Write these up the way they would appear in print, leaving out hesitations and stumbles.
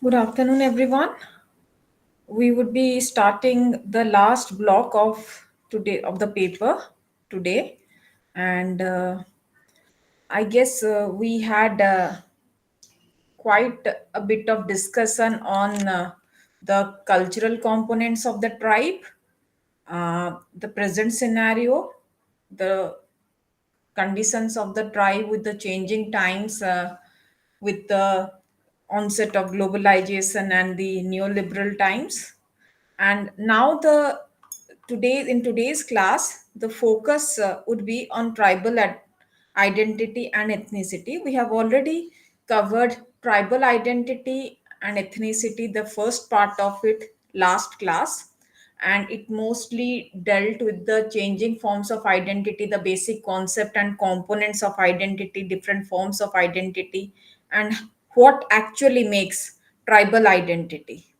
Good afternoon, everyone. We would be starting the last block of today of the paper today, and I guess we had quite a bit of discussion on the cultural components of the tribe, the present scenario, the conditions of the tribe with the changing times, with the onset of globalization and the neoliberal times. And now the today in today's class, the focus would be on tribal identity and ethnicity. We have already covered tribal identity and ethnicity, the first part of it, last class, and it mostly dealt with the changing forms of identity, the basic concept and components of identity, different forms of identity, and what actually makes tribal identity.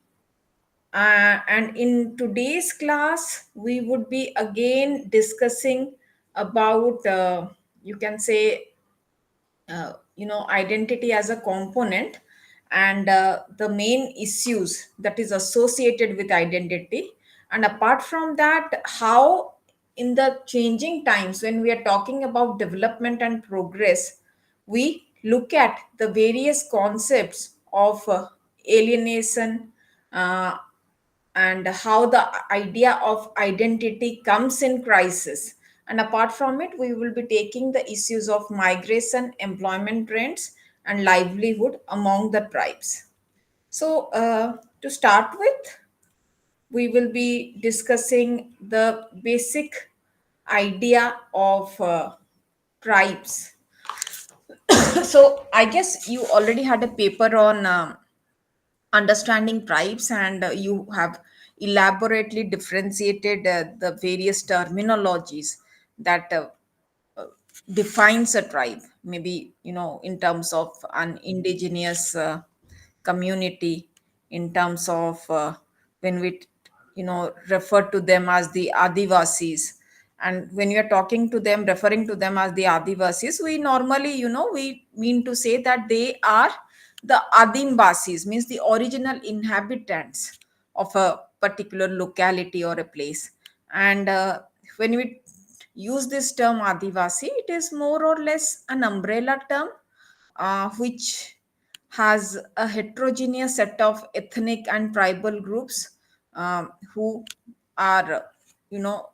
And in today's class, we would be again discussing about, you can say, identity as a component and the main issues that is associated with identity. And apart from that, how in the changing times when we are talking about development and progress, we look at the various concepts of alienation, uh, and how the idea of identity comes in crisis. And apart from it, we will be taking the issues of migration, employment trends, and livelihood among the tribes. So, to start with, we will be discussing the basic idea of tribes. So, I guess you already had a paper on understanding tribes, and you have elaborately differentiated the various terminologies that defines a tribe, maybe in terms of an indigenous community, in terms of when we refer to them as the adivasis. And when you're talking to them, referring to them as the adivasis, we normally we mean to say that they are the adimbasis, means the original inhabitants of a particular locality or a place. And when we use this term Adivasi, it is more or less an umbrella term which has a heterogeneous set of ethnic and tribal groups who are, you know,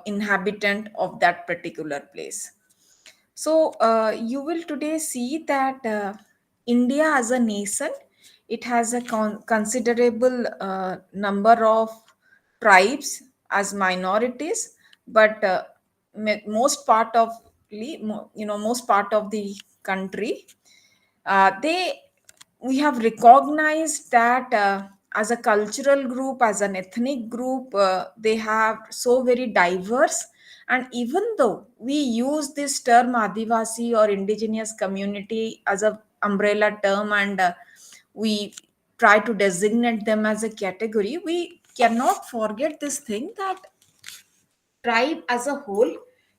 inhabitant of that particular place. So you will today see that India as a nation, it has a considerable number of tribes as minorities, but most part of the country, they we have recognized that as a cultural group, as an ethnic group, they have so very diverse. And even though we use this term Adivasi or indigenous community as a umbrella term, and we try to designate them as a category, we cannot forget this thing that tribe as a whole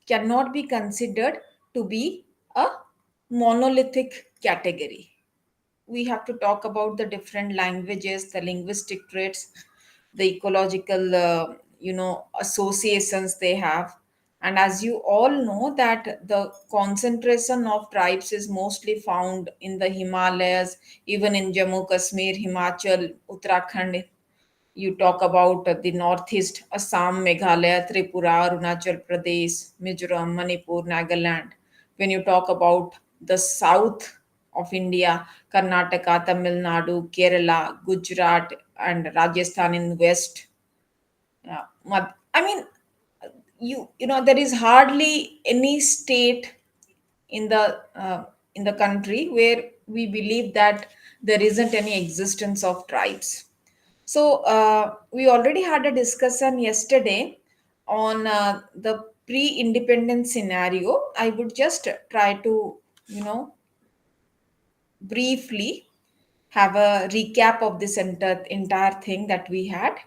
cannot be considered to be a monolithic category. We have to talk about the different languages, the linguistic traits, the ecological, associations they have. And as you all know, that the concentration of tribes is mostly found in the Himalayas, even in Jammu Kashmir, Himachal, Uttarakhand. You talk about the northeast, Assam, Meghalaya, Tripura, Arunachal Pradesh, Mizoram, Manipur, Nagaland. When you talk about the south of India, Karnataka, Tamil Nadu, Kerala, Gujarat, and Rajasthan in west. Yeah, I mean, there is hardly any state in the country where we believe that there isn't any existence of tribes. So we already had a discussion yesterday on the pre-independence scenario. I would just try to, briefly have a recap of this entire thing that we had,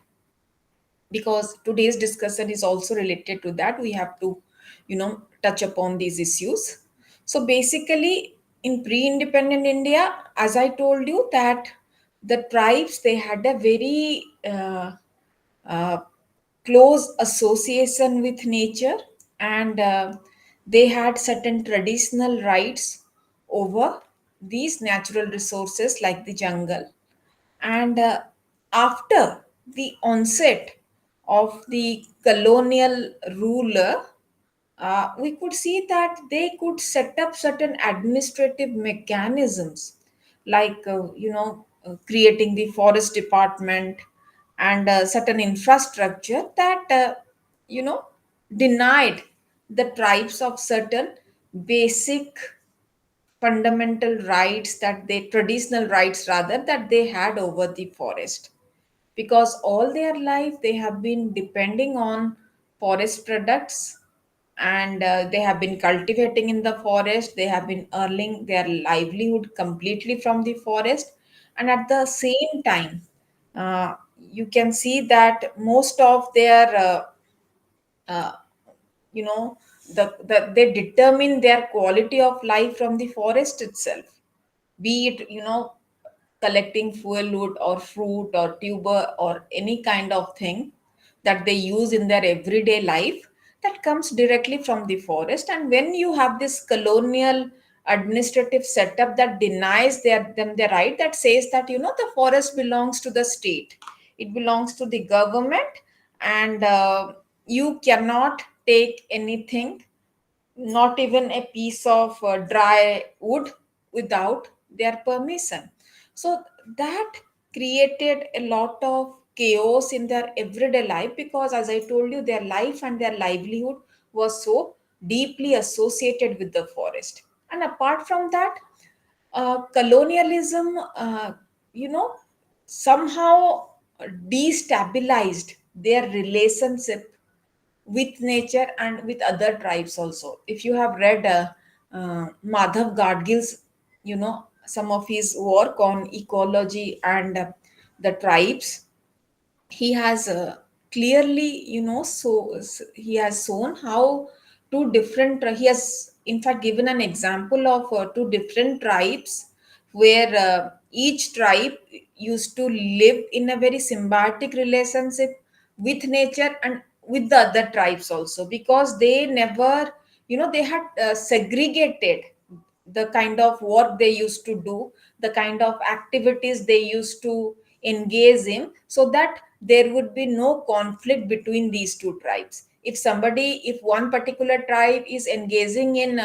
because today's discussion is also related to that. We have to, touch upon these issues. So basically, in pre-independent India, as I told you, that the tribes, they had a very uh, close association with nature, and they had certain traditional rights over these natural resources like the jungle. And after the onset of the colonial ruler, we could see that they could set up certain administrative mechanisms, like creating the forest department and certain infrastructure that you know denied the tribes of certain basic fundamental rights, that they traditional rights rather, that they had over the forest, because all their life they have been depending on forest products, and they have been cultivating in the forest, they have been earning their livelihood completely from the forest. And at the same time, you can see that most of their uh, you know they determine their quality of life from the forest itself, be it collecting fuel wood or fruit or tuber or any kind of thing that they use in their everyday life, that comes directly from the forest. And when you have this colonial administrative setup that denies them the right, that says that the forest belongs to the state, it belongs to the government, and you cannot take anything, not even a piece of dry wood, without their permission. So that created a lot of chaos in their everyday life, because as I told you, their life and their livelihood was so deeply associated with the forest. And apart from that, colonialism somehow destabilized their relationship with nature and with other tribes also. If you have read Madhav Gadgil's, some of his work on ecology and the tribes, he has clearly, he has shown how he has in fact given an example of two different tribes, where each tribe used to live in a very symbiotic relationship with nature and with the other tribes also, because they never, they had segregated the kind of work they used to do, the kind of activities they used to engage in, so that there would be no conflict between these two tribes. If one particular tribe is engaging in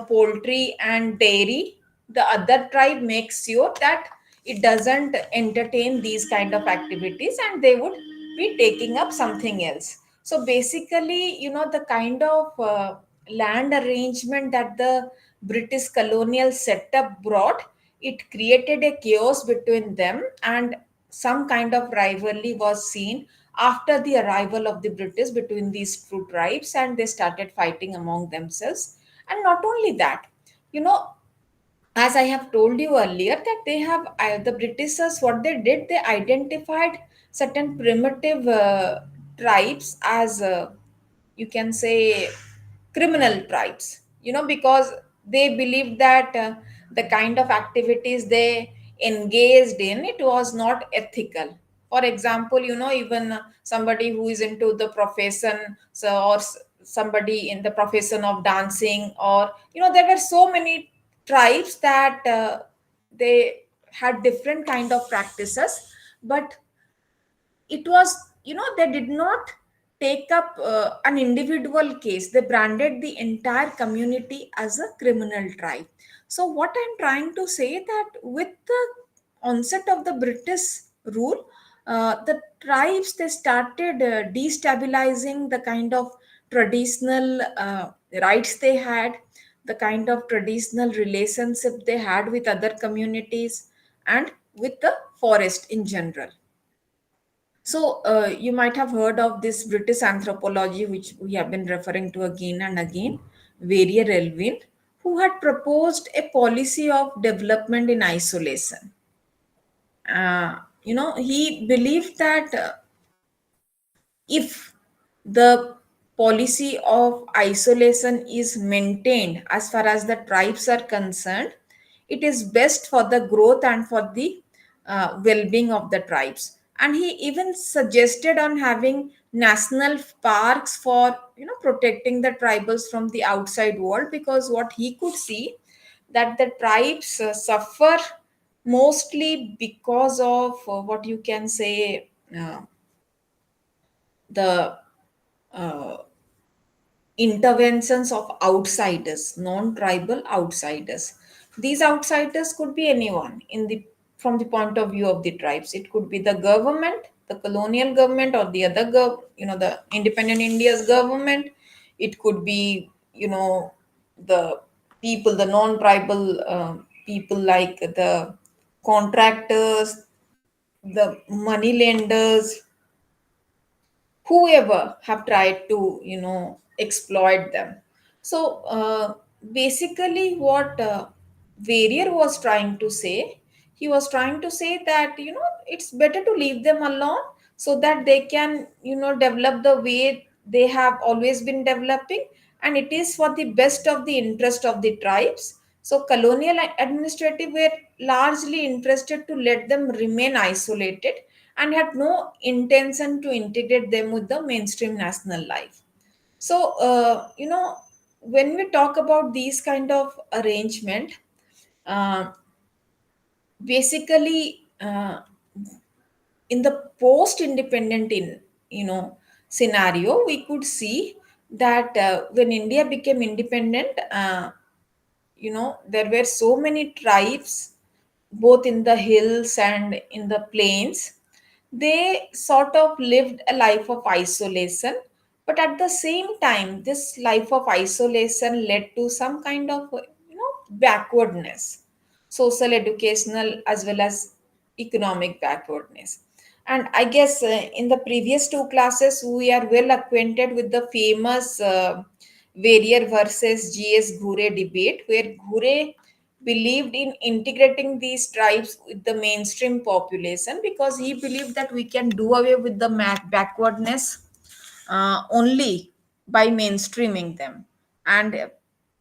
poultry and dairy, the other tribe makes sure that it doesn't entertain these kind of activities, and they would be taking up something else. So basically, the kind of land arrangement that the British colonial setup brought, it created a chaos between them, and some kind of rivalry was seen after the arrival of the British between these two tribes, and they started fighting among themselves. And not only that, you know, as I have told you earlier, that the Britishers, what they did, they identified certain primitive tribes as you can say criminal tribes, because they believed that the kind of activities they engaged in, it was not ethical. For example, even somebody who is into the profession, somebody in the profession of dancing, or there were so many tribes that they had different kind of practices, but it was, they did not take up an individual case, they branded the entire community as a criminal tribe. So what I'm trying to say, that with the onset of the British rule, the tribes, they started destabilizing the kind of traditional rights they had, the kind of traditional relationship they had with other communities, and with the forest in general. So, you might have heard of this British anthropology, which we have been referring to again and again, Varier Elvin, who had proposed a policy of development in isolation. He believed that if the policy of isolation is maintained as far as the tribes are concerned, it is best for the growth and for the well-being of the tribes. And he even suggested on having national parks for protecting the tribals from the outside world, because what he could see that the tribes suffer mostly because of what you can say, the uh, interventions of outsiders, non-tribal outsiders. These outsiders could be anyone in the from the point of view of the tribes. It could be the government, the colonial government, or the other the independent India's government. It could be the people, the non-tribal people, like the contractors, the money lenders, whoever have tried to exploit them. So basically what Varier was trying to say, he was trying to say that it's better to leave them alone, so that they can develop the way they have always been developing, and it is for the best of the interest of the tribes. So colonial administrative were largely interested to let them remain isolated, and had no intention to integrate them with the mainstream national life. So, when we talk about these kind of arrangement, uh, basically, in the post-independent scenario, we could see that when India became independent, there were so many tribes both in the hills and in the plains. They sort of lived a life of isolation, but at the same time this life of isolation led to some kind of backwardness, social, educational, as well as economic backwardness. And I guess in the previous two classes we are well acquainted with the famous Warrior versus GS Ghure debate, where Ghure believed in integrating these tribes with the mainstream population, because he believed that we can do away with the backwardness only by mainstreaming them. And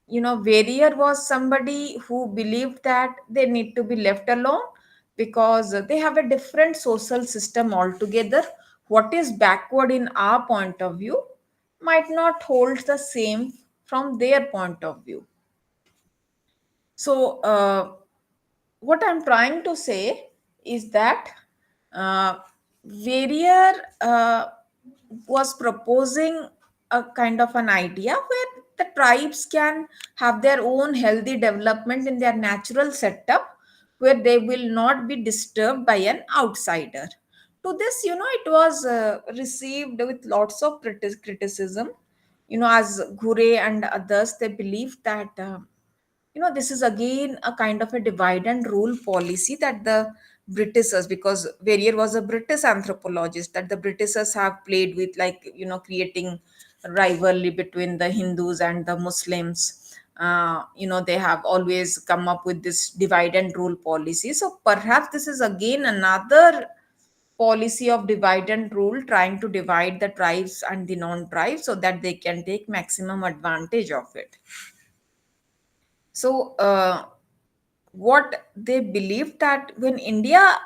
Warrior was somebody who believed that they need to be left alone, because they have a different social system altogether. What is backward in our point of view might not hold the same from their point of view. So, what I'm trying to say is that uh, Warrior was proposing a kind of an idea where the tribes can have their own healthy development in their natural setup, where they will not be disturbed by an outsider. To this, it was received with lots of criticism. As Ghure and others, they believe that. This is again a kind of a divide and rule policy that the Britishers, because Verrier was a British anthropologist, that the Britishers have played with, like creating rivalry between the Hindus and the Muslims. They have always come up with this divide and rule policy. So perhaps this is again another policy of divide and rule, trying to divide the tribes and the non-tribes so that they can take maximum advantage of it. So what they believed, that when India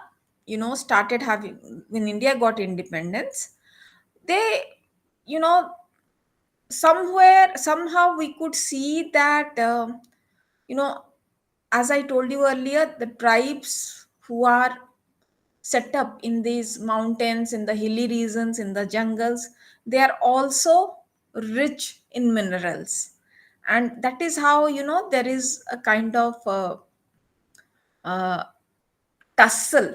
started having when India got independence, they you know somewhere somehow we could see that you know as I told you earlier, the tribes who are set up in these mountains, in the hilly regions, in the jungles, they are also rich in minerals. And that is how there is a kind of uh, tussle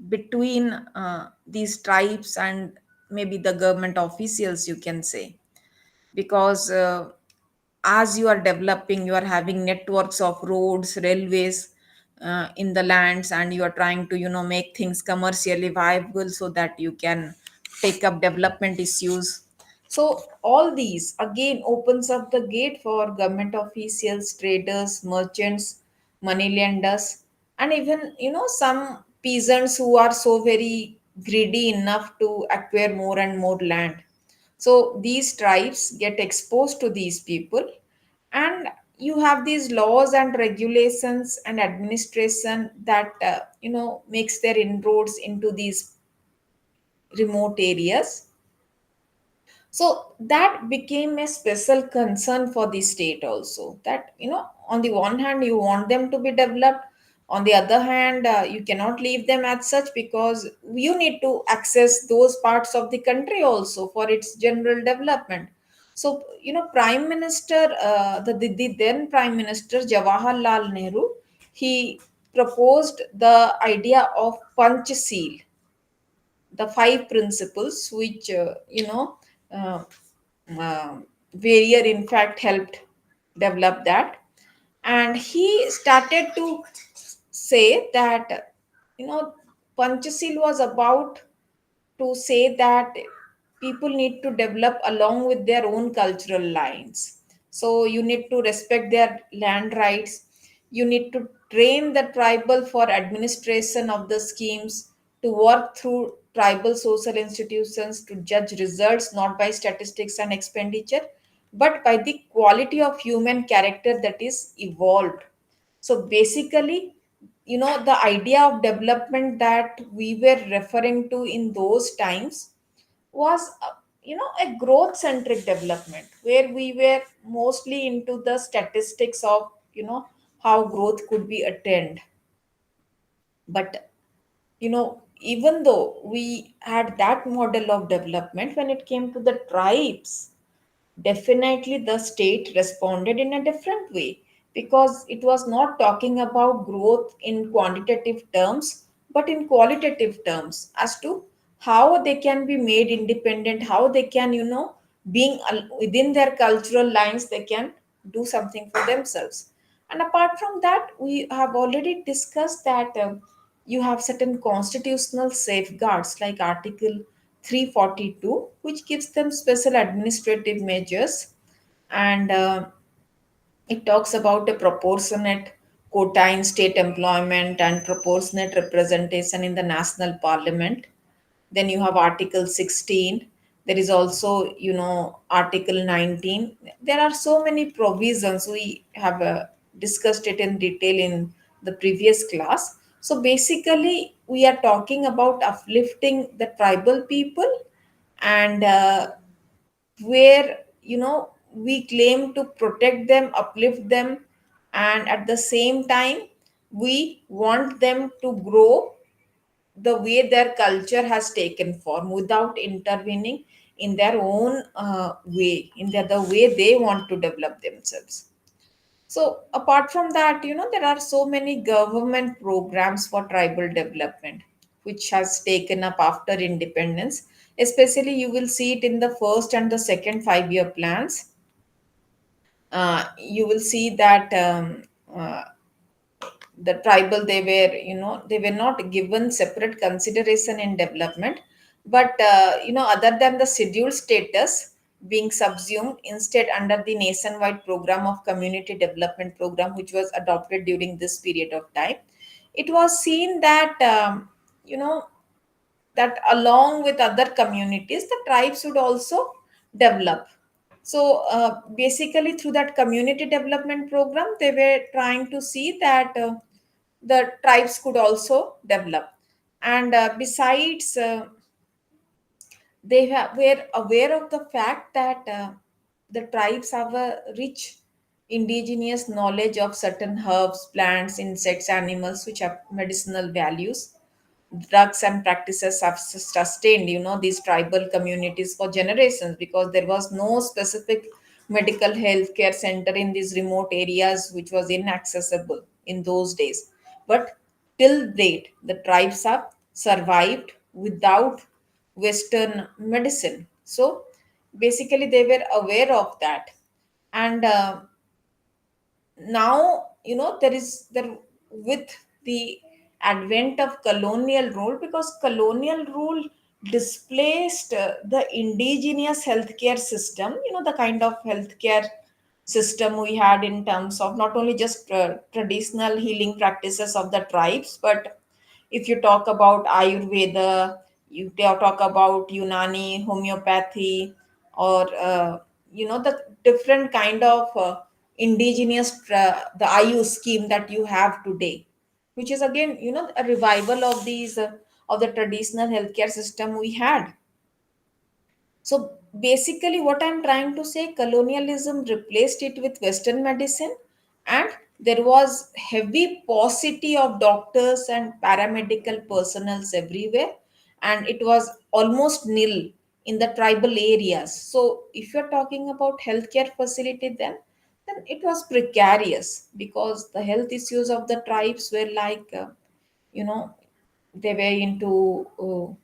between these tribes and maybe the government officials, you can say. Because as you are developing, you are having networks of roads, railways in the lands, and you are trying to make things commercially viable so that you can take up development issues. So all these again opens up the gate for government officials, traders, merchants, money lenders, and even some peasants who are so very greedy enough to acquire more and more land. So these tribes get exposed to these people, and you have these laws and regulations and administration that makes their inroads into these remote areas. So that became a special concern for the state also, that on the one hand you want them to be developed, on the other hand you cannot leave them as such, because you need to access those parts of the country also for its general development. So prime minister, the then prime minister Jawaharlal Nehru, he proposed the idea of panchasheel, the five principles which uh, Warrior in fact helped develop that. And he started to say that Panchashil was about to say that people need to develop along with their own cultural lines. So you need to respect their land rights. You need to train the tribal for administration of the schemes, to work through tribal social institutions, to judge results not by statistics and expenditure, but by the quality of human character that is evolved. So basically, the idea of development that we were referring to in those times was, a growth centric development, where we were mostly into the statistics of, how growth could be attained. But, even though we had that model of development, when it came to the tribes, definitely the state responded in a different way, because it was not talking about growth in quantitative terms but in qualitative terms, as to how they can be made independent, how they can, being within their cultural lines, they can do something for themselves. And apart from that, we have already discussed that you have certain constitutional safeguards like Article 342, which gives them special administrative measures. And it talks about a proportionate quota in state employment and proportionate representation in the national parliament. Then you have Article 16. There is also, Article 19. There are so many provisions. We have discussed it in detail in the previous class. So basically, we are talking about uplifting the tribal people, and where, we claim to protect them, uplift them, and at the same time, we want them to grow the way their culture has taken form without intervening in their own way, in the way they want to develop themselves. So apart from that, there are so many government programs for tribal development which has taken up after independence. Especially you will see it in the first and the second 5-year plans. You will see that the tribal, they were not given separate consideration in development, but other than the scheduled status being subsumed, instead under the nationwide program of community development program which was adopted during this period of time, it was seen that you know that along with other communities, the tribes would also develop. So basically, through that community development program, they were trying to see that the tribes could also develop. And besides, were aware of the fact that the tribes have a rich indigenous knowledge of certain herbs, plants, insects, animals which have medicinal values. Drugs and practices have sustained, these tribal communities for generations, because there was no specific medical health care center in these remote areas which was inaccessible in those days. But till date, the tribes have survived without Western medicine. So basically, they were aware of that. And now, there, with the advent of colonial rule, because colonial rule displaced the indigenous healthcare system, the kind of healthcare system we had in terms of not only just traditional healing practices of the tribes, but if you talk about Ayurveda, you talk about Unani, homeopathy, or the different kind of the IU scheme that you have today, which is again, a revival of these of the traditional healthcare system we had. So basically, what I'm trying to say, colonialism replaced it with Western medicine, and there was heavy paucity of doctors and paramedical personnels everywhere, and it was almost nil in the tribal areas. So if you're talking about healthcare facility, then it was precarious because the health issues of the tribes were like, you know, they were into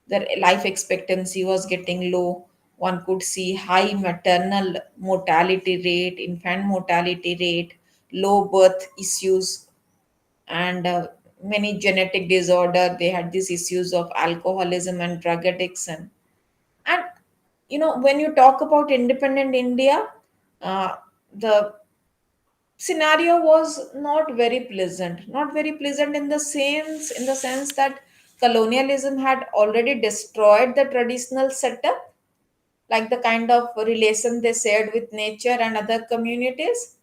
their life expectancy was getting low. One could see high maternal mortality rate, infant mortality rate, low birth issues, and many genetic disorder. They had these issues of alcoholism and drug addiction. And when you talk about independent India, the scenario was not very pleasant in the sense that colonialism had already destroyed the traditional setup, like the kind of relation they shared with nature and other communities.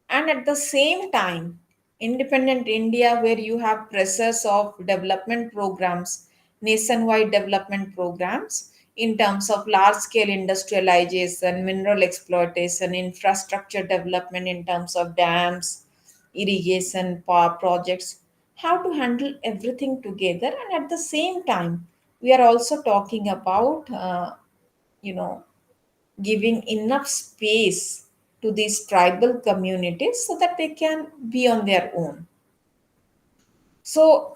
And at the same time, independent India, where you have pressures of development programs, nationwide development programs, in terms of large scale industrialization, mineral exploitation, infrastructure development in terms of dams, irrigation, power projects, how to handle everything together. And at the same time, we are also talking about, you know, giving enough space to these tribal communities so that they can be on their own. So,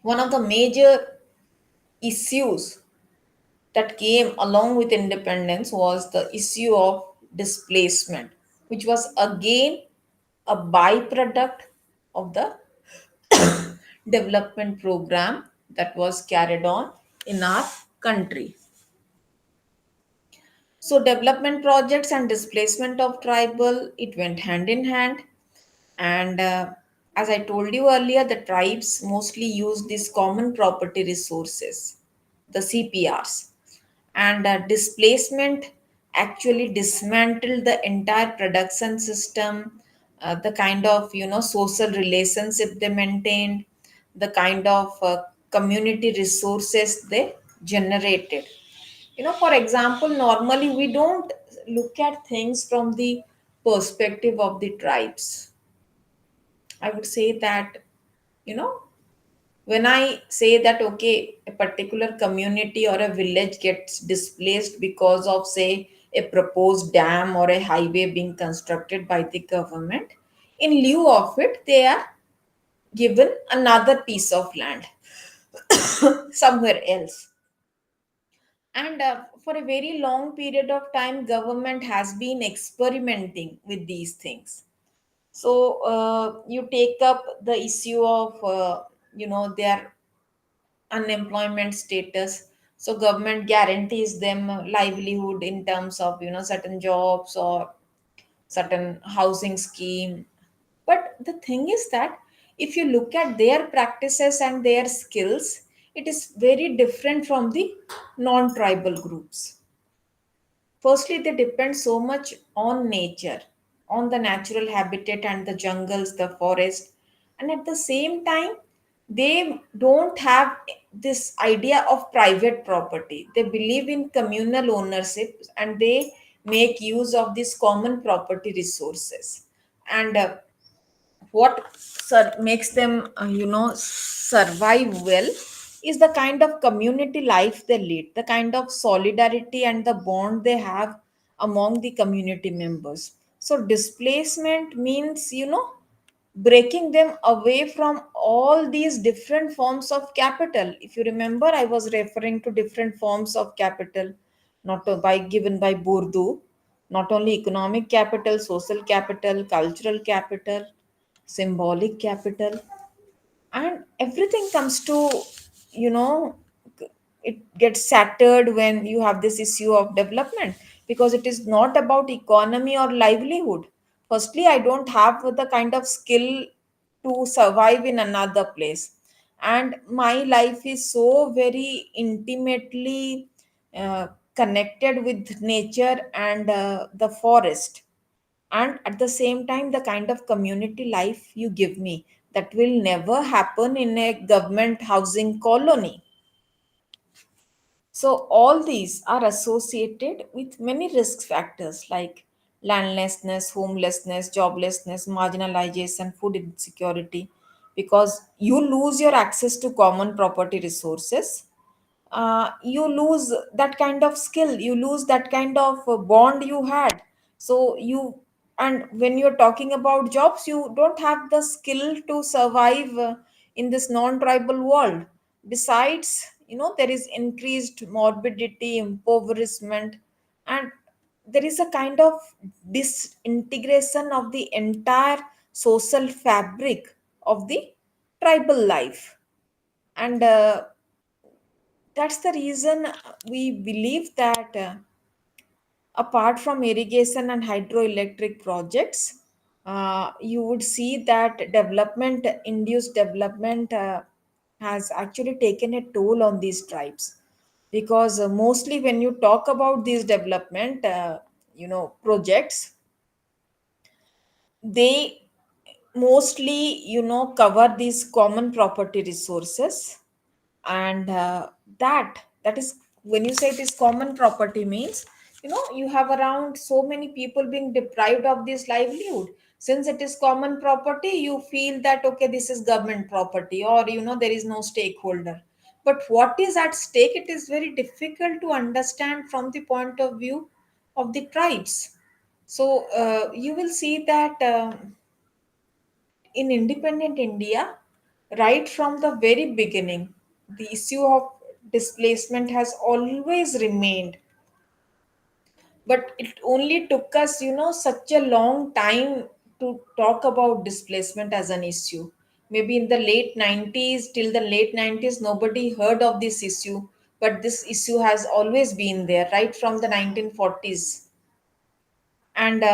one of the major issues that came along with independence was the issue of displacement, which was again a byproduct of the development program that was carried on in our country. So, development projects and displacement of tribal, it went hand in hand. And as I told you earlier, the tribes mostly use these common property resources, the CPRs. And displacement actually dismantled the entire production system, the kind of social relationship they maintained, the kind of community resources they generated. For example, normally we don't look at things from the perspective of the tribes. I would say that, you know, when I say that, okay, a particular community or a village gets displaced because of, say, a proposed dam or a highway being constructed by the government, in lieu of it, they are given another piece of land somewhere else. And for a very long period of time, government has been experimenting with these things. So you take up the issue of their unemployment status. So government guarantees them livelihood in terms of certain jobs or certain housing scheme. But the thing is that if you look at their practices and their skills, it is very different from the non-tribal groups. Firstly, they depend so much on nature, on the natural habitat and the jungles, the forest. And at the same time, they don't have this idea of private property. They believe in communal ownership and they make use of these common property resources. And what makes them survive well is the kind of community life they lead, the kind of solidarity and the bond they have among the community members. So displacement means breaking them away from all these different forms of capital. If you remember, I was referring to different forms of capital, not by given by Bourdieu, not only economic capital, social capital, cultural capital, symbolic capital, and everything comes to you know it gets shattered when you have this issue of development, because it is not about economy or livelihood. Firstly, I don't have the kind of skill to survive in another place, and my life is so very intimately uh, connected with nature and the forest, and at the same time the kind of community life you give me, that will never happen in a government housing colony. So all these are associated with many risk factors like landlessness, homelessness, joblessness, marginalization, food insecurity, because you lose your access to common property resources. You lose that kind of skill, you lose that kind of bond you had. So you, and when you're talking about jobs, you don't have the skill to survive in this non-tribal world. Besides, there is increased morbidity, impoverishment, and there is a kind of disintegration of the entire social fabric of the tribal life. And that's the reason we believe that apart from irrigation and hydroelectric projects, you would see that development, induced development, has actually taken a toll on these tribes. Because mostly when you talk about these development, projects, they mostly cover these common property resources. And that is, when you say this common property means, you have around so many people being deprived of this livelihood. Since it is common property, you feel that okay, this is government property, or there is no stakeholder. But what is at stake, it is very difficult to understand from the point of view of the tribes. So you will see that in independent India, right from the very beginning, the issue of displacement has always remained. But it only took us, such a long time to talk about displacement as an issue. Maybe in the late 90s, till the late 90s, nobody heard of this issue. But this issue has always been there, right from the 1940s. And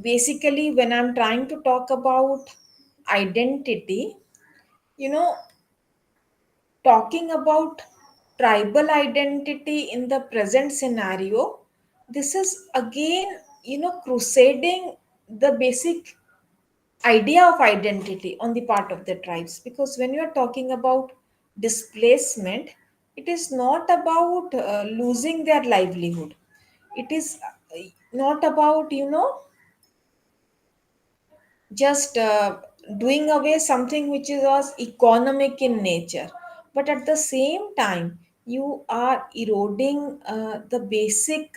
basically, when I'm trying to talk about identity, you know talking about tribal identity in the present scenario, this is again crusading the basic idea of identity on the part of the tribes. Because when you are talking about displacement, it is not about losing their livelihood. It is not about just doing away something which is was economic in nature. But at the same time, you are eroding the basic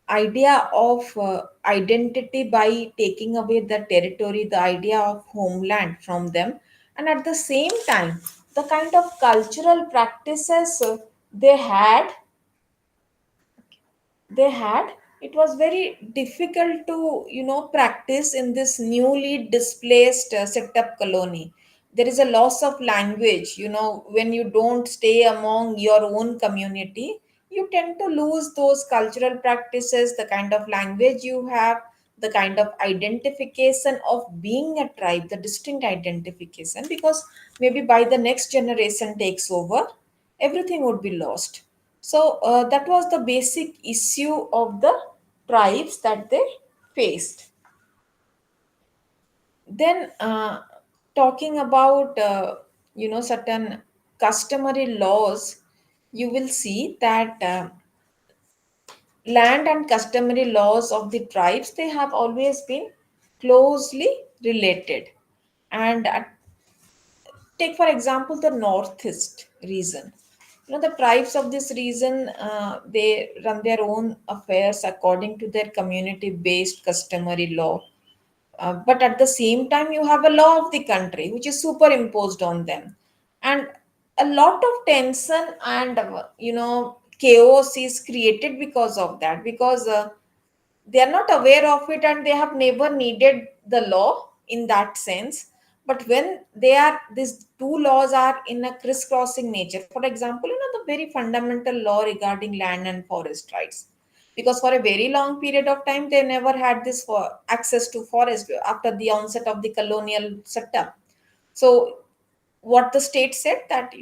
idea of identity by taking away the territory, the idea of homeland from them. And at the same time, the kind of cultural practices they had, it was very difficult to practice in this newly displaced set up colony. There is a loss of language. When you don't stay among your own community, you tend to lose those cultural practices, the kind of language you have, the kind of identification of being a tribe, the distinct identification. Because maybe by the next generation takes over, everything would be lost. So that was the basic issue of the tribes that they faced. Then, talking about certain customary laws, you will see that land and customary laws of the tribes, they have always been closely related. And take for example the northeast region. The tribes of this region, they run their own affairs according to their community based customary law. But at the same time, you have a law of the country which is superimposed on them. And a lot of tension and chaos is created because of that. Because they are not aware of it, and they have never needed the law in that sense. But when these two laws are in a crisscrossing nature, for example, the very fundamental law regarding land and forest rights. Because for a very long period of time, they never had this for access to forest after the onset of the colonial setup. So what the state said, that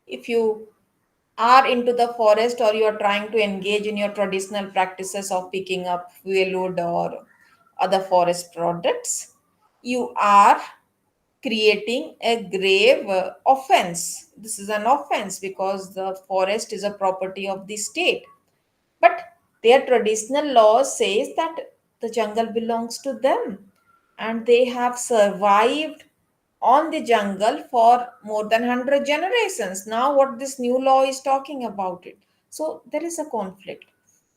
if you are into the forest, or you are trying to engage in your traditional practices of picking up wood or other forest products, you are creating a grave offense. This is an offense because the forest is a property of the state. But their traditional law says that the jungle belongs to them, and they have survived on the jungle for more than 100 generations. Now, what this new law is talking about it. So, there is a conflict.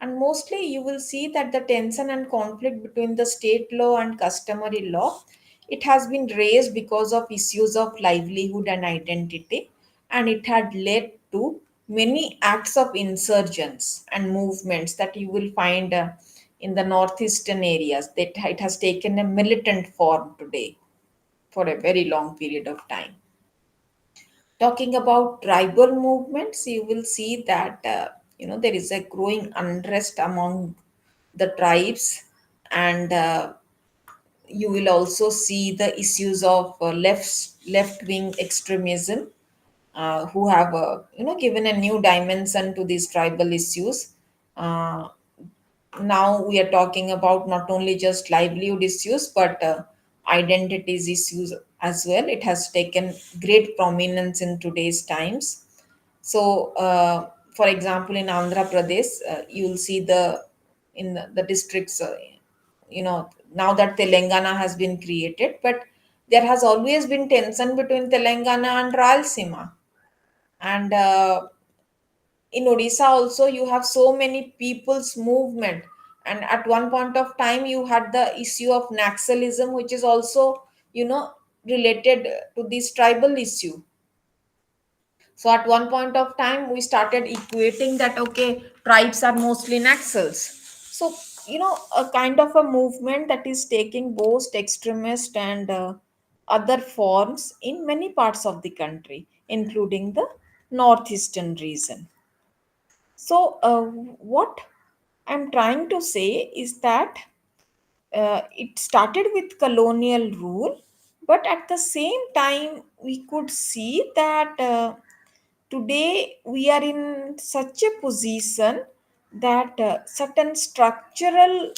And mostly, you will see that the tension and conflict between the state law and customary law, it has been raised because of issues of livelihood and identity, and it had led to many acts of insurgents and movements that you will find in the northeastern areas. That it has taken a militant form today for a very long period of time. Talking about tribal movements, you will see that there is a growing unrest among the tribes, and you will also see the issues of left wing extremism, who have given a new dimension to these tribal issues. Uh, Now we are talking about not only just livelihood issues, but identities issues as well. It has taken great prominence in today's times. So, for example, in Andhra Pradesh, you'll see the districts. Now that Telangana has been created, but there has always been tension between Telangana and Rayalaseema, and in Odisha also you have so many people's movement, and at one point of time you had the issue of Naxalism, which is also related to this tribal issue. So at one point of time we started equating that okay, tribes are mostly Naxals. So a kind of a movement that is taking both extremist and other forms in many parts of the country, including the northeastern region. So, what I'm trying to say is that it started with colonial rule, but at the same time, we could see that today we are in such a position that certain structural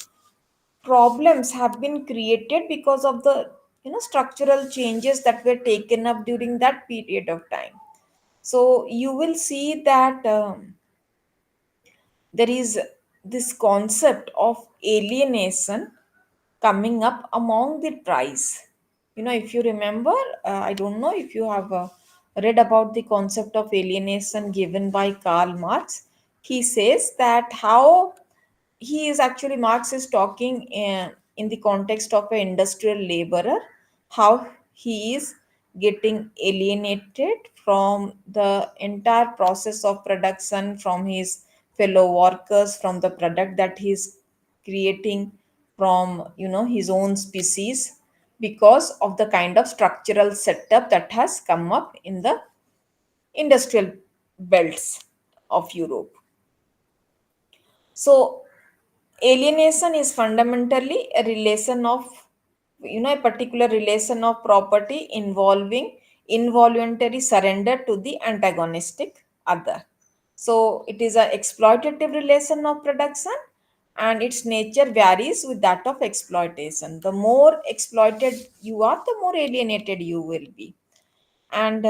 problems have been created because of the structural changes that were taken up during that period of time. So you will see that. There is this concept of alienation coming up among the tribes. If you remember, I don't know if you have read about the concept of alienation given by Karl Marx. He says that how he is actually Marx is talking in the context of an industrial laborer, how he is getting alienated from the entire process of production, from his fellow workers, from the product that he is creating, from his own species, because of the kind of structural setup that has come up in the industrial belts of Europe. So alienation is fundamentally a relation of a particular relation of property involving involuntary surrender to the antagonistic other. So it is an exploitative relation of production, and its nature varies with that of exploitation. The more exploited you are, the more alienated you will be. And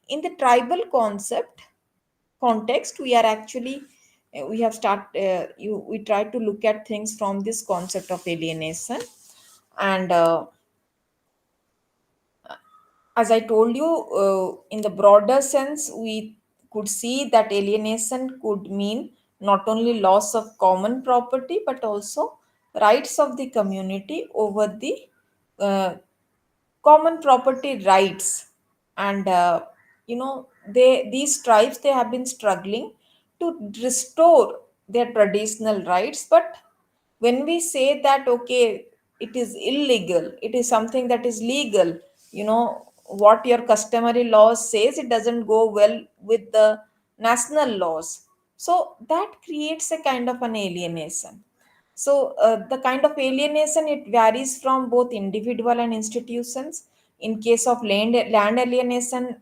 in the tribal context, we are actually we have start you we try to look at things from this concept of alienation. And as I told you, in the broader sense, we could see that alienation could mean not only loss of common property but also rights of the community over the uh, common property rights. And these tribes, they have been struggling to restore their traditional rights. But when we say that okay, it is illegal, it is something that is legal, what your customary laws says, it doesn't go well with the national laws. So that creates a kind of an alienation. So the kind of alienation, it varies from both individual and institutions. In case of land alienation,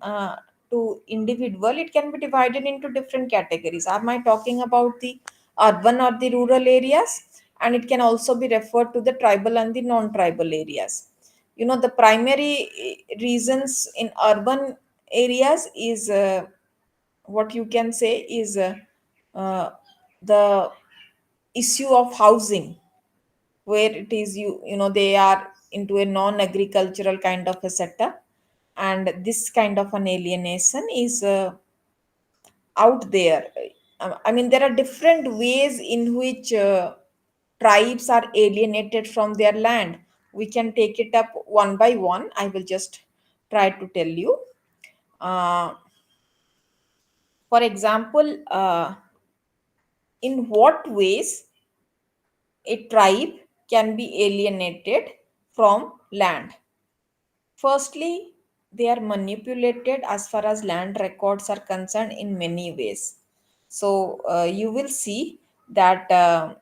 to individual, it can be divided into different categories. Am I talking about the urban or the rural areas? And it can also be referred to the tribal and the non-tribal areas. The primary reasons in urban areas is what you can say is uh, the issue of housing, where it is they are into a non-agricultural kind of a setup, and this kind of an alienation is out there. I mean, there are different ways in which tribes are alienated from their land. We can take it up one by one. I will just try to tell you. uh, for example, in what ways a tribe can be alienated from land. Firstly, they are manipulated as far as land records are concerned in many ways. So, you will see that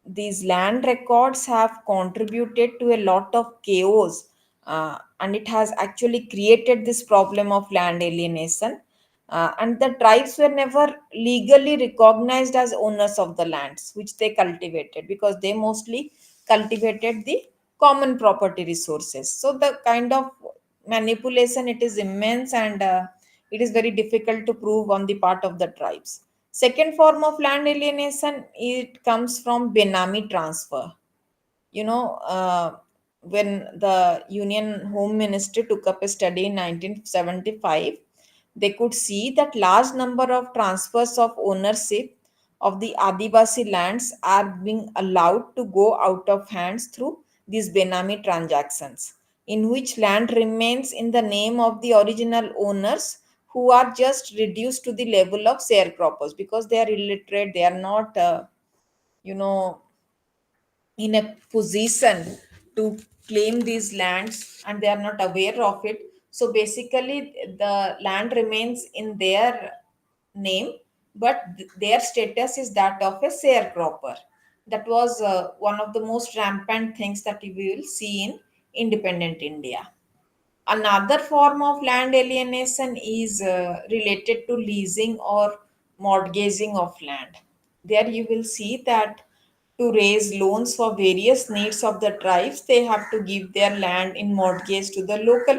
these land records have contributed to a lot of chaos, and it has actually created this problem of land alienation. And the tribes were never legally recognized as owners of the lands which they cultivated, because they mostly cultivated the common property resources. So the kind of manipulation, it is immense, and it is very difficult to prove on the part of the tribes. Second form of land alienation, it comes from Benami transfer. you know uh, when the Union Home Ministry took up a study in 1975, they could see that large number of transfers of ownership of the Adivasi lands are being allowed to go out of hands through these Benami transactions, in which land remains in the name of the original owners, who are just reduced to the level of sharecroppers because they are illiterate, they are not you know in a position to claim these lands, and they are not aware of it. So basically the land remains in their name, but their status is that of a sharecropper. That was one of the most rampant things that we will see in independent India. Another form of land alienation is related to leasing or mortgaging of land. There you will see that to raise loans for various needs of the tribes, they have to give their land in mortgage to the local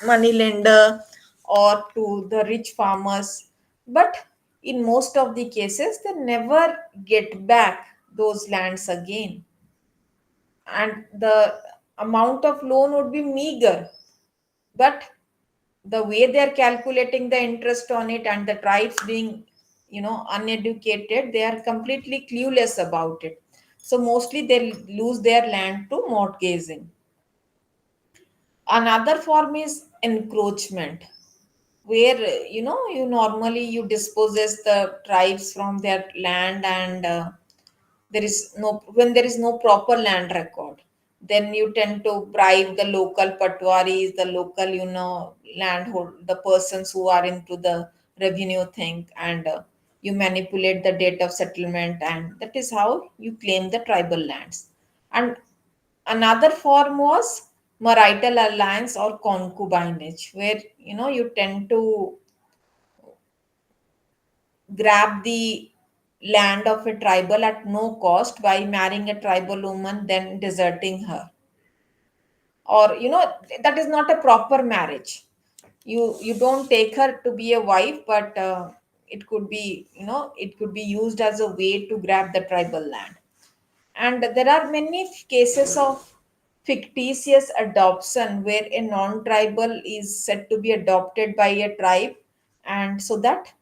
money lender or to the rich farmers. But in most of the cases, they never get back those lands again, and the amount of loan would be meager. But the way they're calculating the interest on it, and the tribes being uneducated, they are completely clueless about it. So mostly they lose their land to mortgaging. Another form is encroachment, where you normally you disposes the tribes from their land, and there is no when there is no proper land record, then you tend to bribe the local patwaris, the local landhold, the persons who are into the revenue thing, and you manipulate the date of settlement, and that is how you claim the tribal lands. And another form was marital alliance or concubinage, where you tend to grab the land of a tribal at no cost by marrying a tribal woman, then deserting her. Or that is not a proper marriage. You don't take her to be a wife, but it could be used as a way to grab the tribal land. And there are many cases of fictitious adoption, where a non-tribal is said to be adopted by a tribe, and so that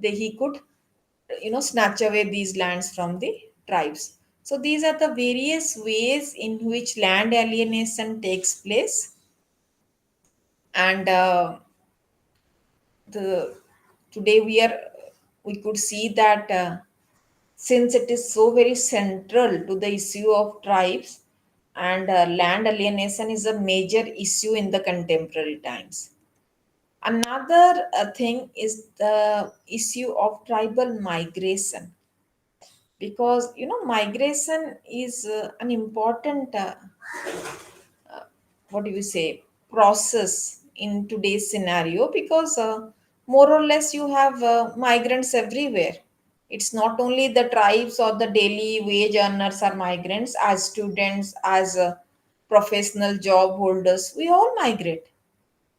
he could snatch away these lands from the tribes. So these are the various ways in which land alienation takes place. And the today we could see that since it is so very central to the issue of tribes, and land alienation is a major issue in the contemporary times. Another thing is the issue of tribal migration, because migration is an important what do you say process in today's scenario, because more or less you have migrants everywhere. It's not only the tribes or the daily wage earners are migrants, as students, as professional job holders, we all migrate.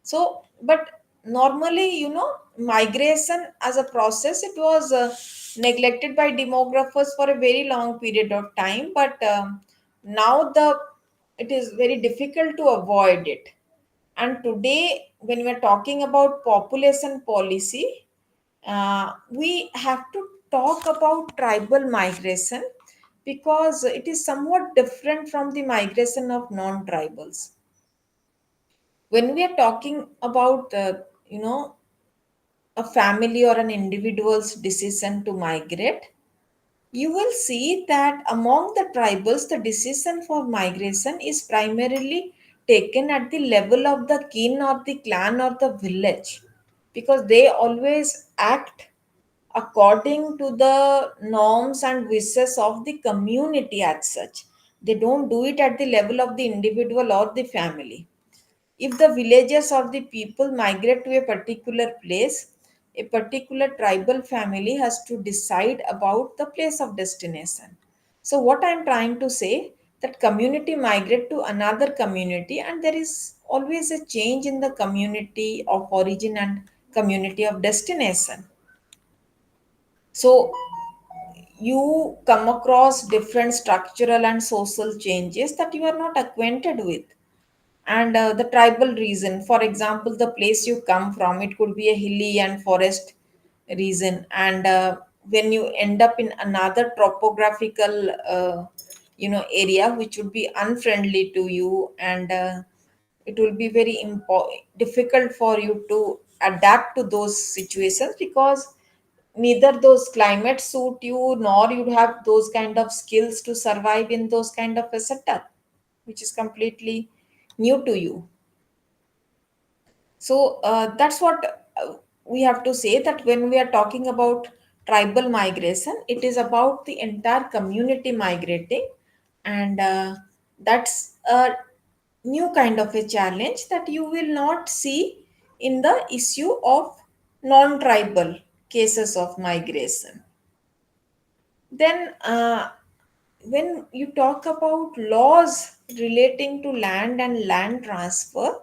So, but normally, migration as a process, it was neglected by demographers for a very long period of time. But now it is very difficult to avoid it. And today, when we're talking about population policy, we have to talk about tribal migration, because it is somewhat different from the migration of non-tribals. When we are talking about a family or an individual's decision to migrate, you will see that among the tribals, the decision for migration is primarily taken at the level of the kin or the clan or the village, because they always act according to the norms and wishes of the community as such. They don't do it at the level of the individual or the family. If the villagers or the people migrate to a particular place, a particular tribal family has to decide about the place of destination. So, what I'm trying to say, that community migrate to another community, and there is always a change in the community of origin and community of destination. So, you come across different structural and social changes that you are not acquainted with. And the tribal region, for example, the place you come from, it could be a hilly and forest region. And when you end up in another topographical area which would be unfriendly to you, and it will be very difficult for you to adapt to those situations, because neither those climates suit you, nor you have those kind of skills to survive in those kind of a setup which is completely new to you. So that's what we have to say, that when we are talking about tribal migration, it is about the entire community migrating. And that's a new kind of a challenge that you will not see in the issue of non tribal cases of migration. Then, when you talk about laws relating to land and land transfer,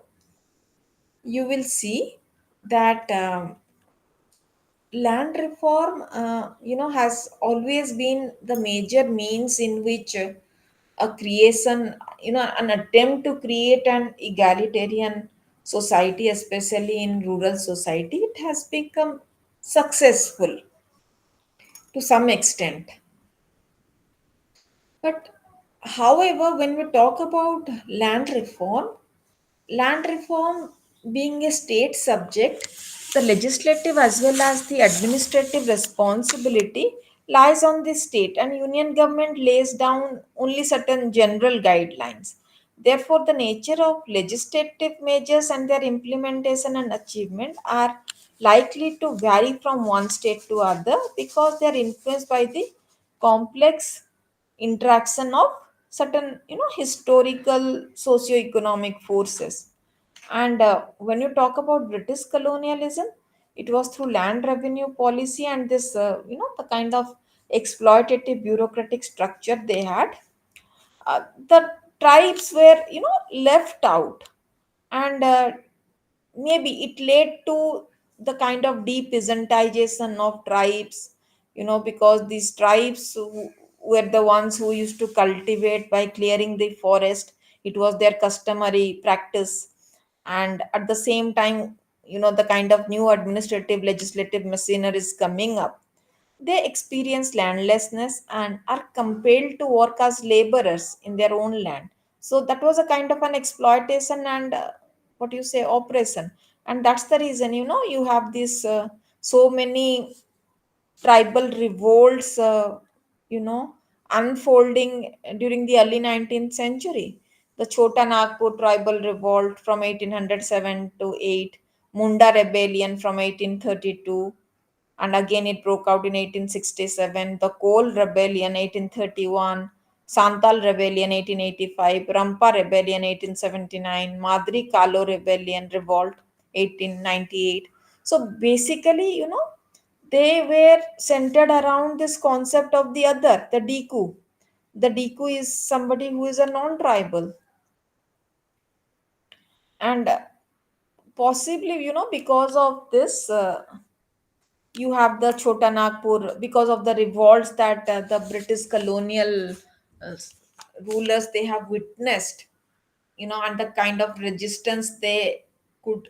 you will see that land reform has always been the major means in which a creation, an attempt to create an egalitarian society, especially in rural society, it has become successful to some extent. But however, when we talk about land reform being a state subject, the legislative as well as the administrative responsibility lies on the state, and union government lays down only certain general guidelines. Therefore, the nature of legislative measures and their implementation and achievement are likely to vary from one state to other, because they are influenced by the complex interaction of certain historical socio-economic forces. And when you talk about British colonialism, it was through land revenue policy and this the kind of exploitative bureaucratic structure they had. The tribes were left out, and maybe it led to the kind of de-peasantization of tribes, because these tribes were the ones who used to cultivate by clearing the forest. It was their customary practice. And at the same time, the kind of new administrative legislative machinery is coming up, they experience landlessness and are compelled to work as laborers in their own land. So that was a kind of an exploitation and what you say, oppression. And that's the reason, you have this so many tribal revolts, unfolding during the early 19th century. The Chota Nagpur tribal revolt from 1807 to 8, Munda rebellion from 1832, and again it broke out in 1867, the Coal rebellion 1831, Santal rebellion 1885, Rampa rebellion 1879, Madri Kalo rebellion revolt 1898. So basically, they were centered around this concept of the other, the Diku. The Diku is somebody who is a non-tribal, and possibly, because of this, you have the Chota Nagpur, because of the revolts that the British colonial uh, rulers they have witnessed, and the kind of resistance they could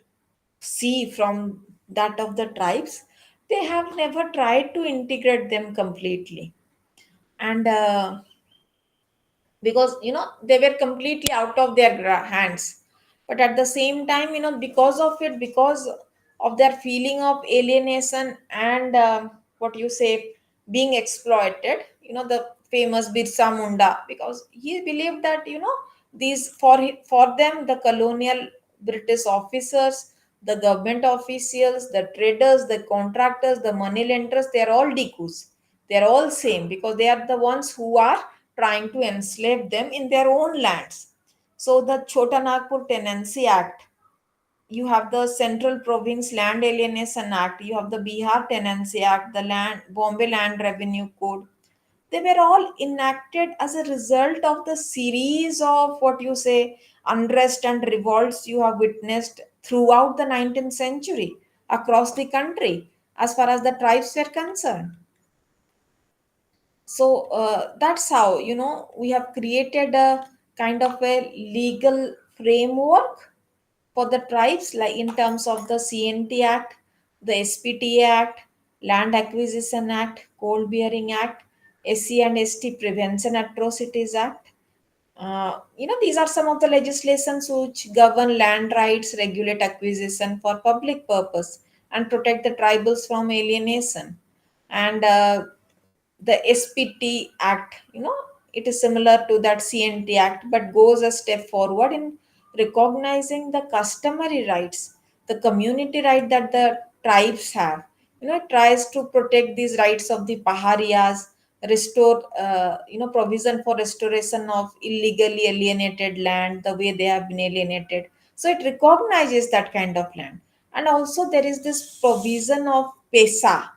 see from that of the tribes. They have never tried to integrate them completely, and because they were completely out of their hands. But at the same time, because of it, because of their feeling of alienation and what you say, being exploited, the famous Birsa Munda, because he believed that these for them, the colonial British officers, the government officials, the traders, the contractors, the money lenders, they are all dikus. They are all same because they are the ones who are trying to enslave them in their own lands. So the Chota Nagpur Tenancy Act, you have the Central Province Land Alienation Act, you have the Bihar Tenancy Act, the Land Bombay Land Revenue Code. They were all enacted as a result of the series of what you say unrest and revolts you have witnessed throughout the 19th century across the country as far as the tribes were concerned. So that's how we have created a kind of a legal framework for the tribes, like in terms of the CNT Act, the SPTA Act, Land Acquisition Act, Coal Bearing Act, SC and ST Prevention Atrocities Act. These are some of the legislations which govern land rights, regulate acquisition for public purpose, and protect the tribals from alienation. And the SPT Act, it is similar to that CNT Act, but goes a step forward in recognizing the customary rights, the community right that the tribes have. It tries to protect these rights of the Paharias, restore, provision for restoration of illegally alienated land, the way they have been alienated. So it recognizes that kind of land. And also there is this provision of PESA,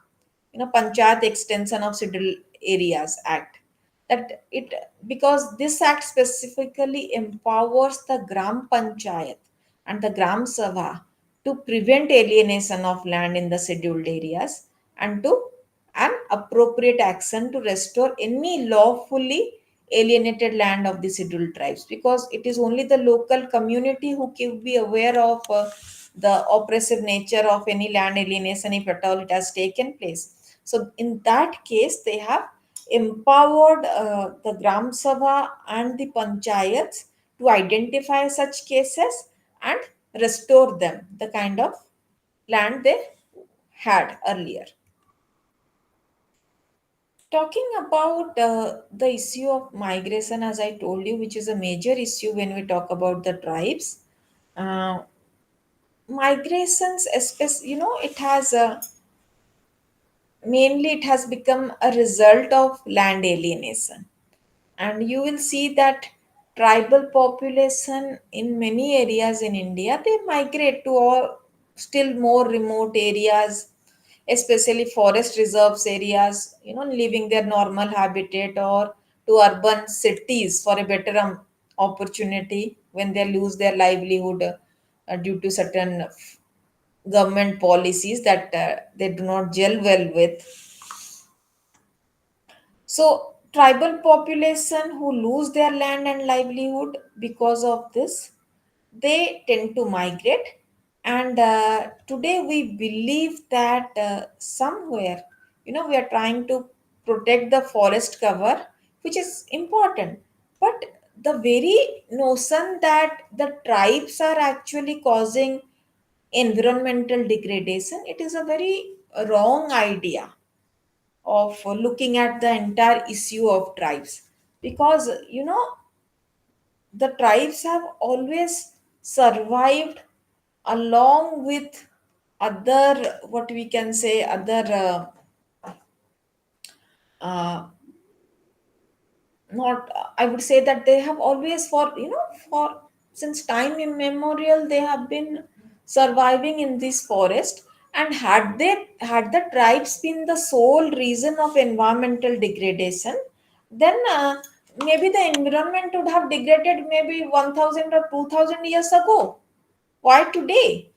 Panchayat Extension of Scheduled Areas Act, that it, because this act specifically empowers the Gram Panchayat and the Gram Sabha to prevent alienation of land in the scheduled areas and to an appropriate action to restore any lawfully alienated land of the scheduled tribes, because it is only the local community who can be aware of the oppressive nature of any land alienation if at all it has taken place. So in that case, they have empowered the Gram Sabha and the Panchayats to identify such cases and restore them, the kind of land they had earlier. Talking about the issue of migration, as I told you, which is a major issue when we talk about the tribes. Uh, Migrations, especially, it has mainly it has become a result of land alienation, and you will see that tribal population in many areas in India, they migrate to all still more remote areas, especially forest reserves areas, leaving their normal habitat or to urban cities for a better opportunity when they lose their livelihood due to certain government policies that they do not gel well with. So, tribal population who lose their land and livelihood because of this, they tend to migrate. And today we believe that somewhere, we are trying to protect the forest cover, which is important. But the very notion that the tribes are actually causing environmental degradation, it is a very wrong idea of looking at the entire issue of tribes, because the tribes have always survived along with other, what we can say, other uh, not, I would say that they have always, for for since time immemorial, they have been surviving in this forest. And had the tribes been the sole reason of environmental degradation, then maybe the environment would have degraded maybe 1000 or 2000 years ago. Why today?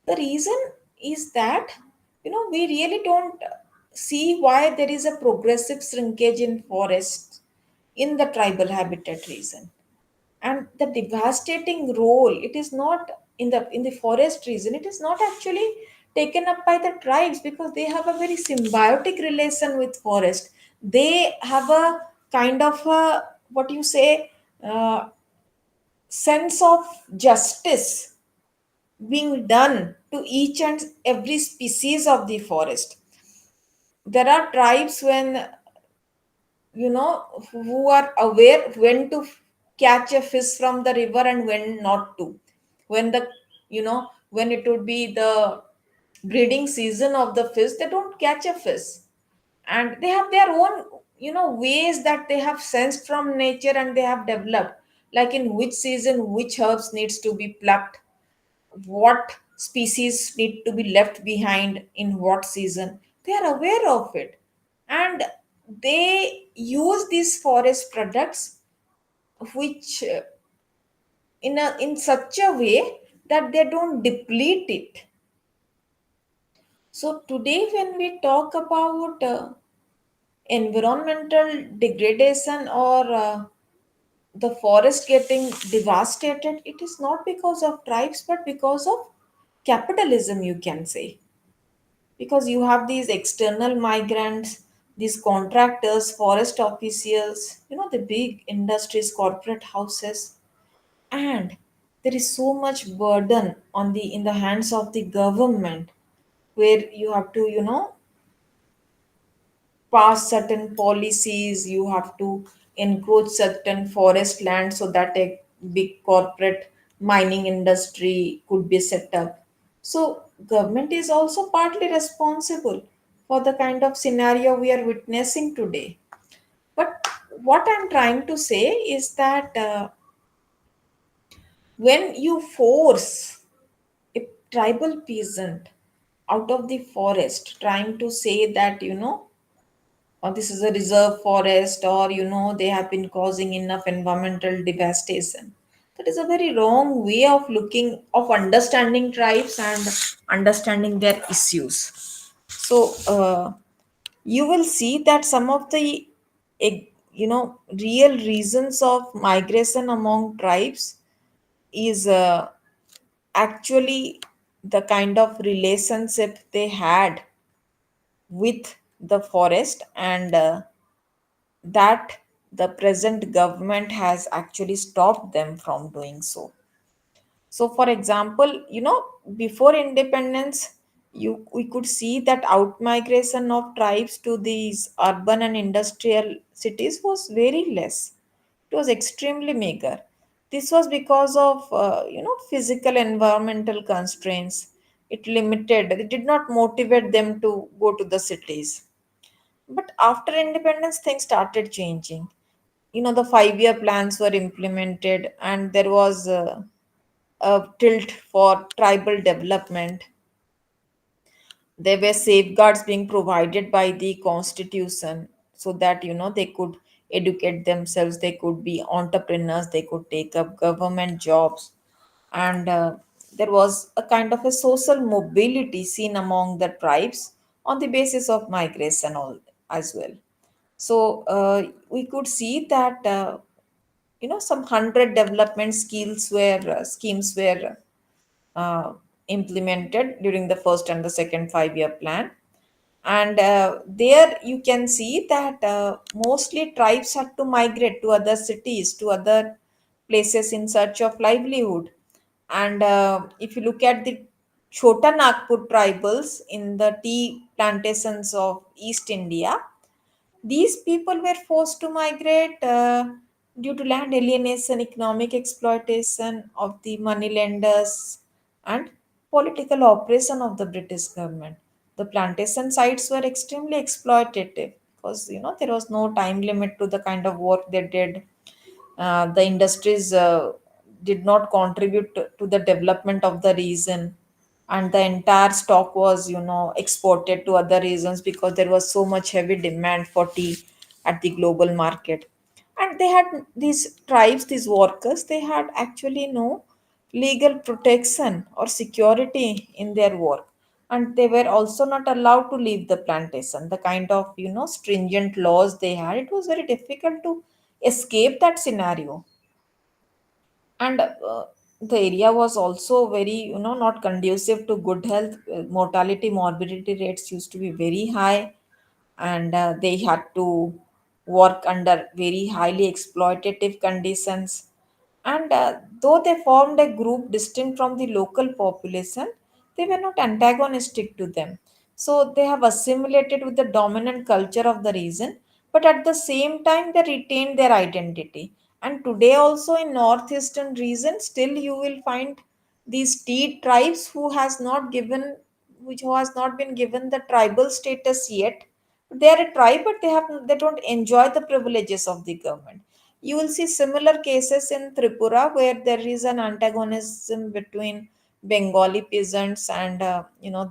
The reason is that, we really don't see why there is a progressive shrinkage in forests in the tribal habitat region. And the devastating role, it is not in the forest region, it is not actually taken up by the tribes, because they have a very symbiotic relation with forest. They have a kind of a, what you say, uh, sense of justice being done to each and every species of the forest. There are tribes when, who are aware when to catch a fish from the river and when not to. When the, when it would be the breeding season of the fish, they don't catch a fish. And they have their own, ways that they have sensed from nature and they have developed, like in which season which herbs needs to be plucked, what species need to be left behind in what season. They are aware of it, and they use these forest products, which in such a way that they don't deplete it. So today when we talk about environmental degradation, or the forest getting devastated, it is not because of tribes but because of capitalism, you can say. Because you have these external migrants, these contractors, forest officials, the big industries, corporate houses, and there is so much burden on the in the hands of the government, where you have to, pass certain policies, you have to encroach certain forest land so that a big corporate mining industry could be set up. So government is also partly responsible for the kind of scenario we are witnessing today. But what I'm trying to say is that when you force a tribal peasant out of the forest, trying to say that, or this is a reserve forest, or they have been causing enough environmental devastation, that is a very wrong way of looking, of understanding tribes and understanding their issues. So you will see that some of the real reasons of migration among tribes is actually the kind of relationship they had with the forest, and that the present government has actually stopped them from doing so. So for example, before independence, we could see that outmigration of tribes to these urban and industrial cities was very less. It was extremely meager. This was because of physical environmental constraints. It did not motivate them to go to the cities. But after independence, things started changing. The 5-year plans were implemented, and there was a tilt for tribal development. There were safeguards being provided by the constitution, so that they could educate themselves, they could be entrepreneurs, they could take up government jobs. And there was a kind of a social mobility seen among the tribes on the basis of migration as well. So we could see that some 100 development skills were schemes were uh, implemented during the first and the second 5-year plan. And there you can see that mostly tribes had to migrate to other cities, to other places in search of livelihood. And if you look at the Chota Nagpur tribals in the tea plantations of East India, these people were forced to migrate due to land alienation, economic exploitation of the moneylenders, and political oppression of the British government. The plantation sites were extremely exploitative, because there was no time limit to the kind of work they did. The industries did not contribute to the development of the region. and the entire stock was, exported to other regions because there was so much heavy demand for tea at the global market. And they had these tribes, these workers, they had actually no legal protection or security in their work, and they were also not allowed to leave the plantation. The kind of, stringent laws they had, it was very difficult to escape that scenario. And the area was also very, not conducive to good health. Mortality, morbidity rates used to be very high, and they had to work under very highly exploitative conditions. And though they formed a group distinct from the local population, they were not antagonistic to them. So they have assimilated with the dominant culture of the region, but at the same time they retained their identity. And today also in northeastern region, still you will find these tea tribes who has not been given the tribal status yet. They are a tribe, but they don't enjoy the privileges of the government. You will see similar cases in Tripura where there is an antagonism between Bengali peasants and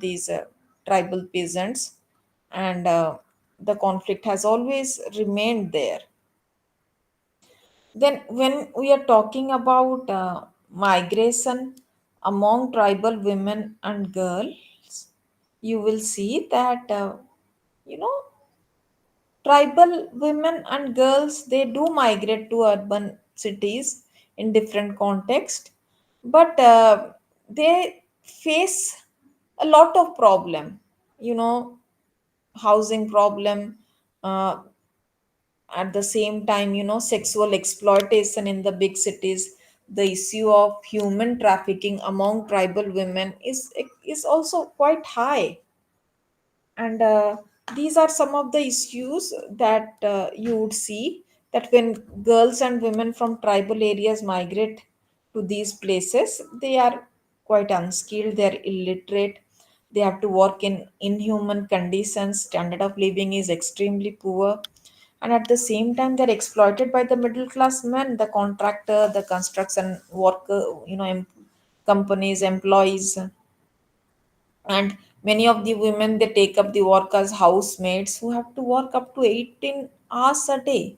these tribal peasants, and the conflict has always remained there. Then, when we are talking about migration among tribal women and girls, you will see that you know tribal women and girls, they do migrate to urban cities in different context, but they face a lot of problem, you know housing problem, uh, at the same time, sexual exploitation in the big cities. The issue of human trafficking among tribal women is also quite high. And these are some of the issues that you would see, that when girls and women from tribal areas migrate to these places, they are quite unskilled, they are illiterate, they have to work in inhuman conditions, standard of living is extremely poor, and at the same time they're exploited by the middle class men, the contractor, the construction worker, companies, employees. And many of the women, they take up the work as housemaids who have to work up to 18 hours a day.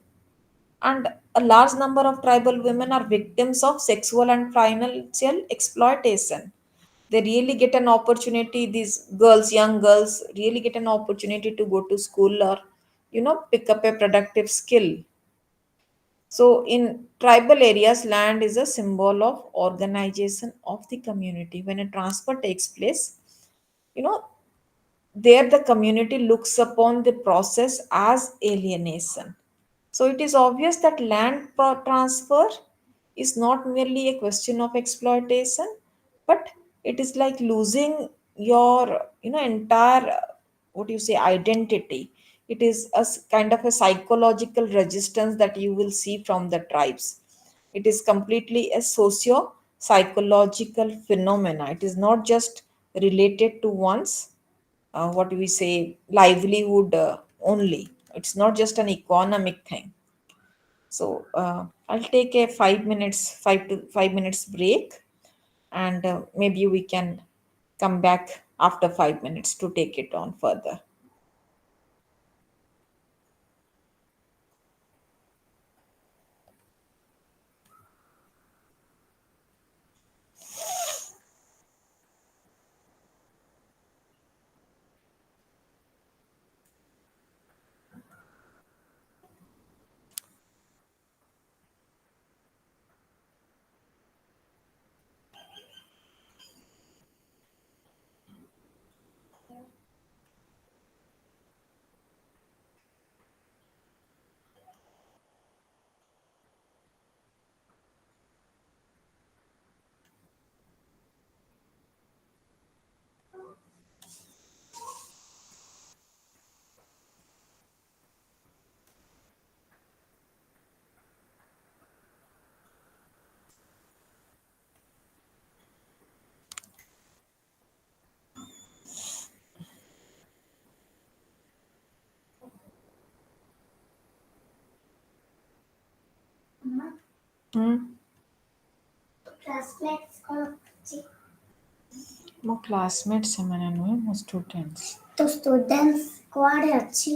And a large number of tribal women are victims of sexual and financial exploitation. They really get an opportunity, these girls, young girls really get an opportunity to go to school or pick up a productive skill. So in tribal areas, land is a symbol of organization of the community. When a transfer takes place, you know there the community looks upon the process as alienation. So it is obvious that transfer is not merely a question of exploitation, but it is like losing your entire what you say identity. It is kind of a psychological resistance that you will see from the tribes. It is completely a socio psychological phenomena. It is not just related to one's what do we say livelihood only. It's not just an economic thing. So I'll take a 5 minutes break, and maybe we can come back after 5 minutes to take it on further. Hmm. ମୋ classmate ସେମାନେ ନୁହେଁ ମୋ students. तो students कुआडे अच्छी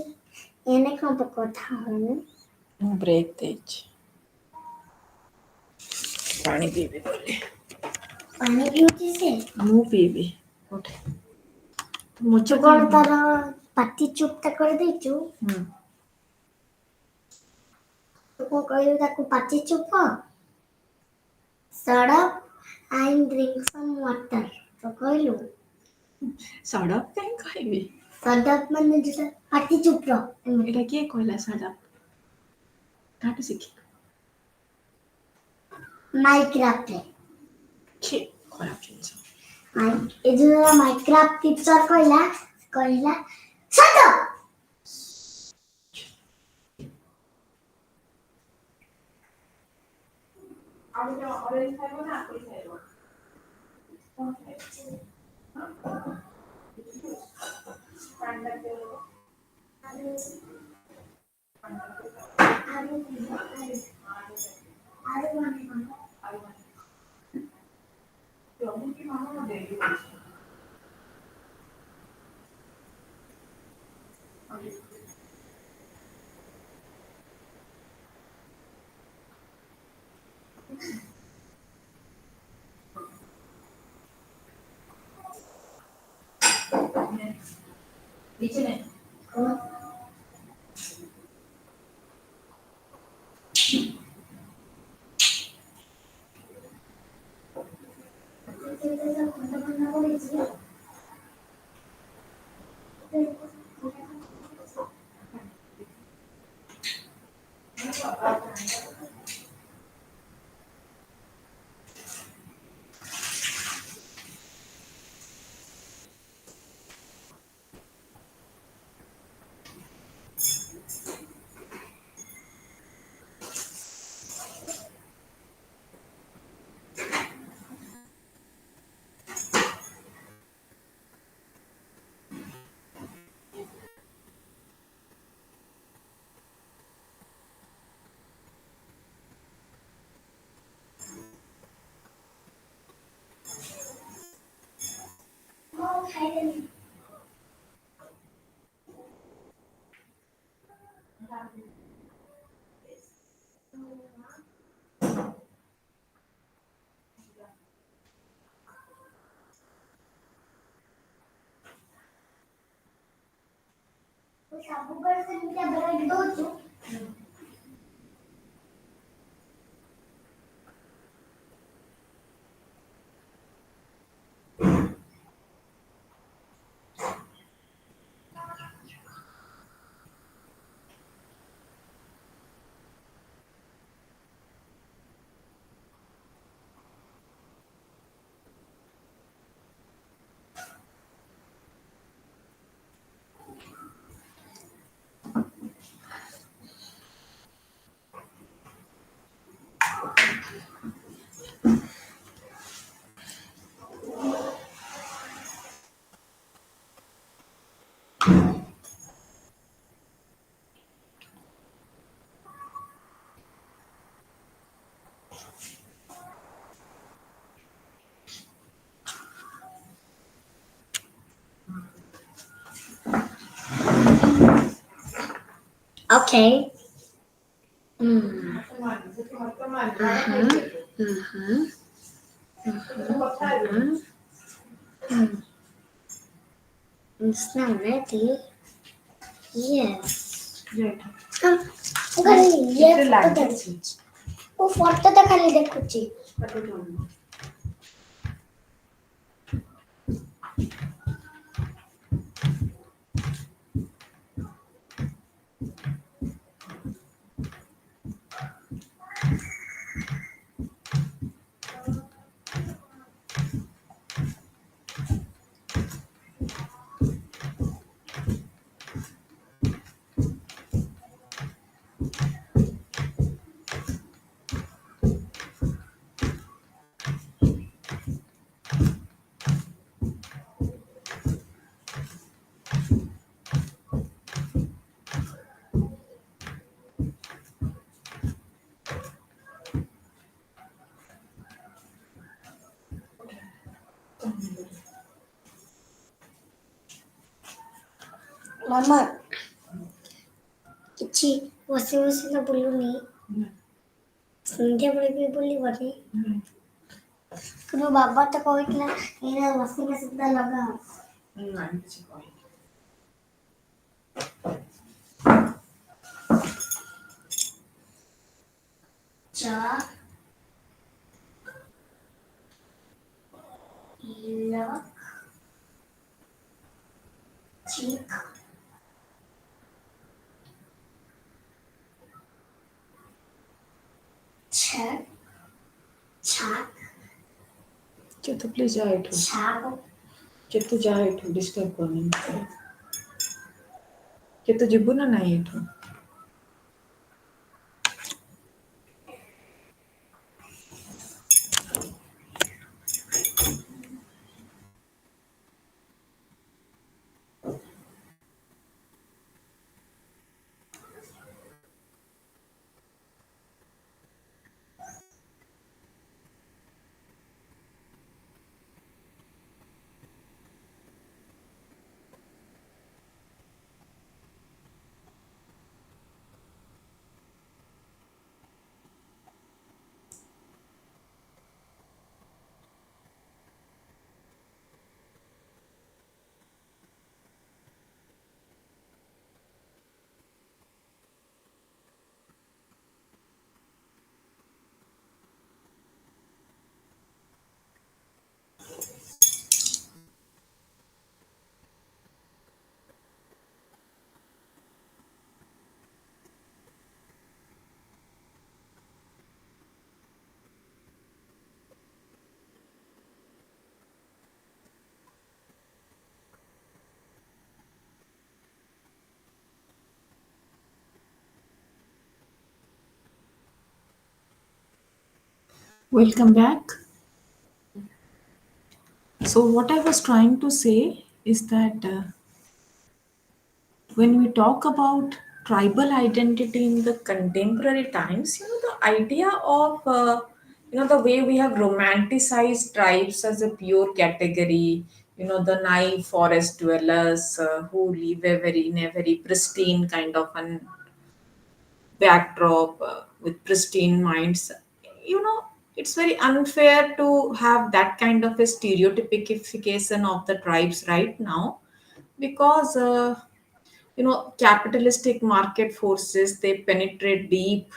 एने कौन କଥା ହଉନି ମୁଁ ବ୍ରେକ୍ ଦେଇଛି ପାଣି ପିଇବି ବୋଲି। ପାଣି ପିଉଛି ସେ ମୁଁ ପିଇବି ଗୋଟେ ତୁ କଣ ତାର ପାଟି ଚୁପ୍ ତା କରିଦେଇଛୁ ହୁଁ ତୁ କଣ କହିଲୁ ତାକୁ ପାଟି ଚୁପ shut up and drink some water ତ କହିଲୁ ସଡ଼କ କାହିଁ କହିବି? shut up ମାନେ ଯେଟା ପାଟି ଚୁପ୍ ର ଏଇଟା କିଏ କହିଲା ସଡ଼କ? କାହାଠୁ ଶିଖିଲୁ? ମାଇକ୍ରାଫ୍ଟରେ ଛି ଖରାପ ଜିନିଷ। ଏ ଯୋଉ ମାଇକ୍ରାଫ୍ଟ ଟିଚର କହିଲା କହିଲା shut up ଆଉ ଗୋଟେ ଅରେଞ୍ଜ ଖାଇବ ନା ଆପଲ୍ ଖାଇବ? କଣ ଖାଇବ? ପାଣିଟା ପିଇବ। କିଛି ନାହିଁ। ସବୁବେଳେ ସେମିତିଆ ବ୍ରେକ୍ ଦଉଛୁ Okay. It's not ready. Yes. ମୁଁ ଖାଲି ଇଏ ଫଟୋ ଦେଖୁଛି ମୁଁ ଫଟୋଟା ଖାଲି ଦେଖୁଛି ମାମା କିଛି ୱାସିଂ ମେସିନ୍ ବୁଲୁନି ସନ୍ଧ୍ୟାବେଳେ ବି ବୁଲିବନି କିନ୍ତୁ ବାବା ତ କହିଥିଲା ଏଇନା ୱାସିଂ ମେସିନ୍ ଲଗାଅ ନାଇଁ କିଛି କହିନି। ଚା ଇଲ ଚିକ୍ ଛ ଛାକ୍ କେତୁ ପ୍ଲିଜ ଯା ଏଠୁ। ଛାକ୍ କେତୁ ଯା ଏଠୁ ଡିଷ୍ଟର୍ବ କରନି। କେତୁ ଯିବୁ ନା ନାଇଁ ଏଠୁ। Welcome back. So, what I was trying to say is that when we talk about tribal identity in the contemporary times, the idea of the way we have romanticized tribes as a pure category, the naive forest dwellers who live in a very pristine kind of an backdrop with pristine minds. you know it's very unfair to have that kind of a stereotypification of the tribes right now, because capitalistic market forces, they penetrate deep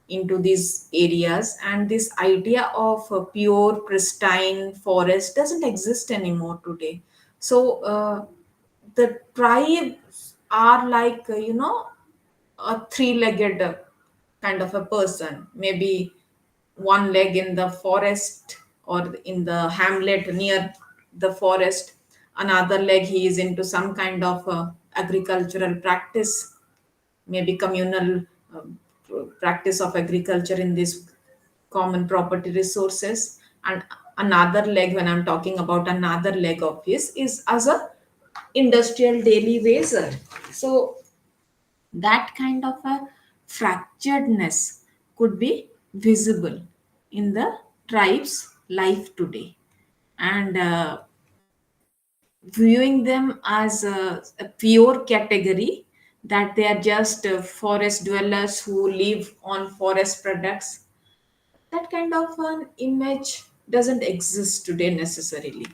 into these areas, and this idea of a pure pristine forest doesn't exist anymore today. So the tribes are like a three-legged kind of a person, maybe one leg in the forest or in the hamlet near the forest, another leg he is into some kind of agricultural practice, maybe communal practice of agriculture in these common property resources, and another leg, when I'm talking about another leg of his, is as a industrial daily wager. So that kind of a fracturedness could be visible in the tribe's life today, and viewing them as a pure category, that they are just forest dwellers who live on forest products, that kind of an image doesn't exist today necessarily.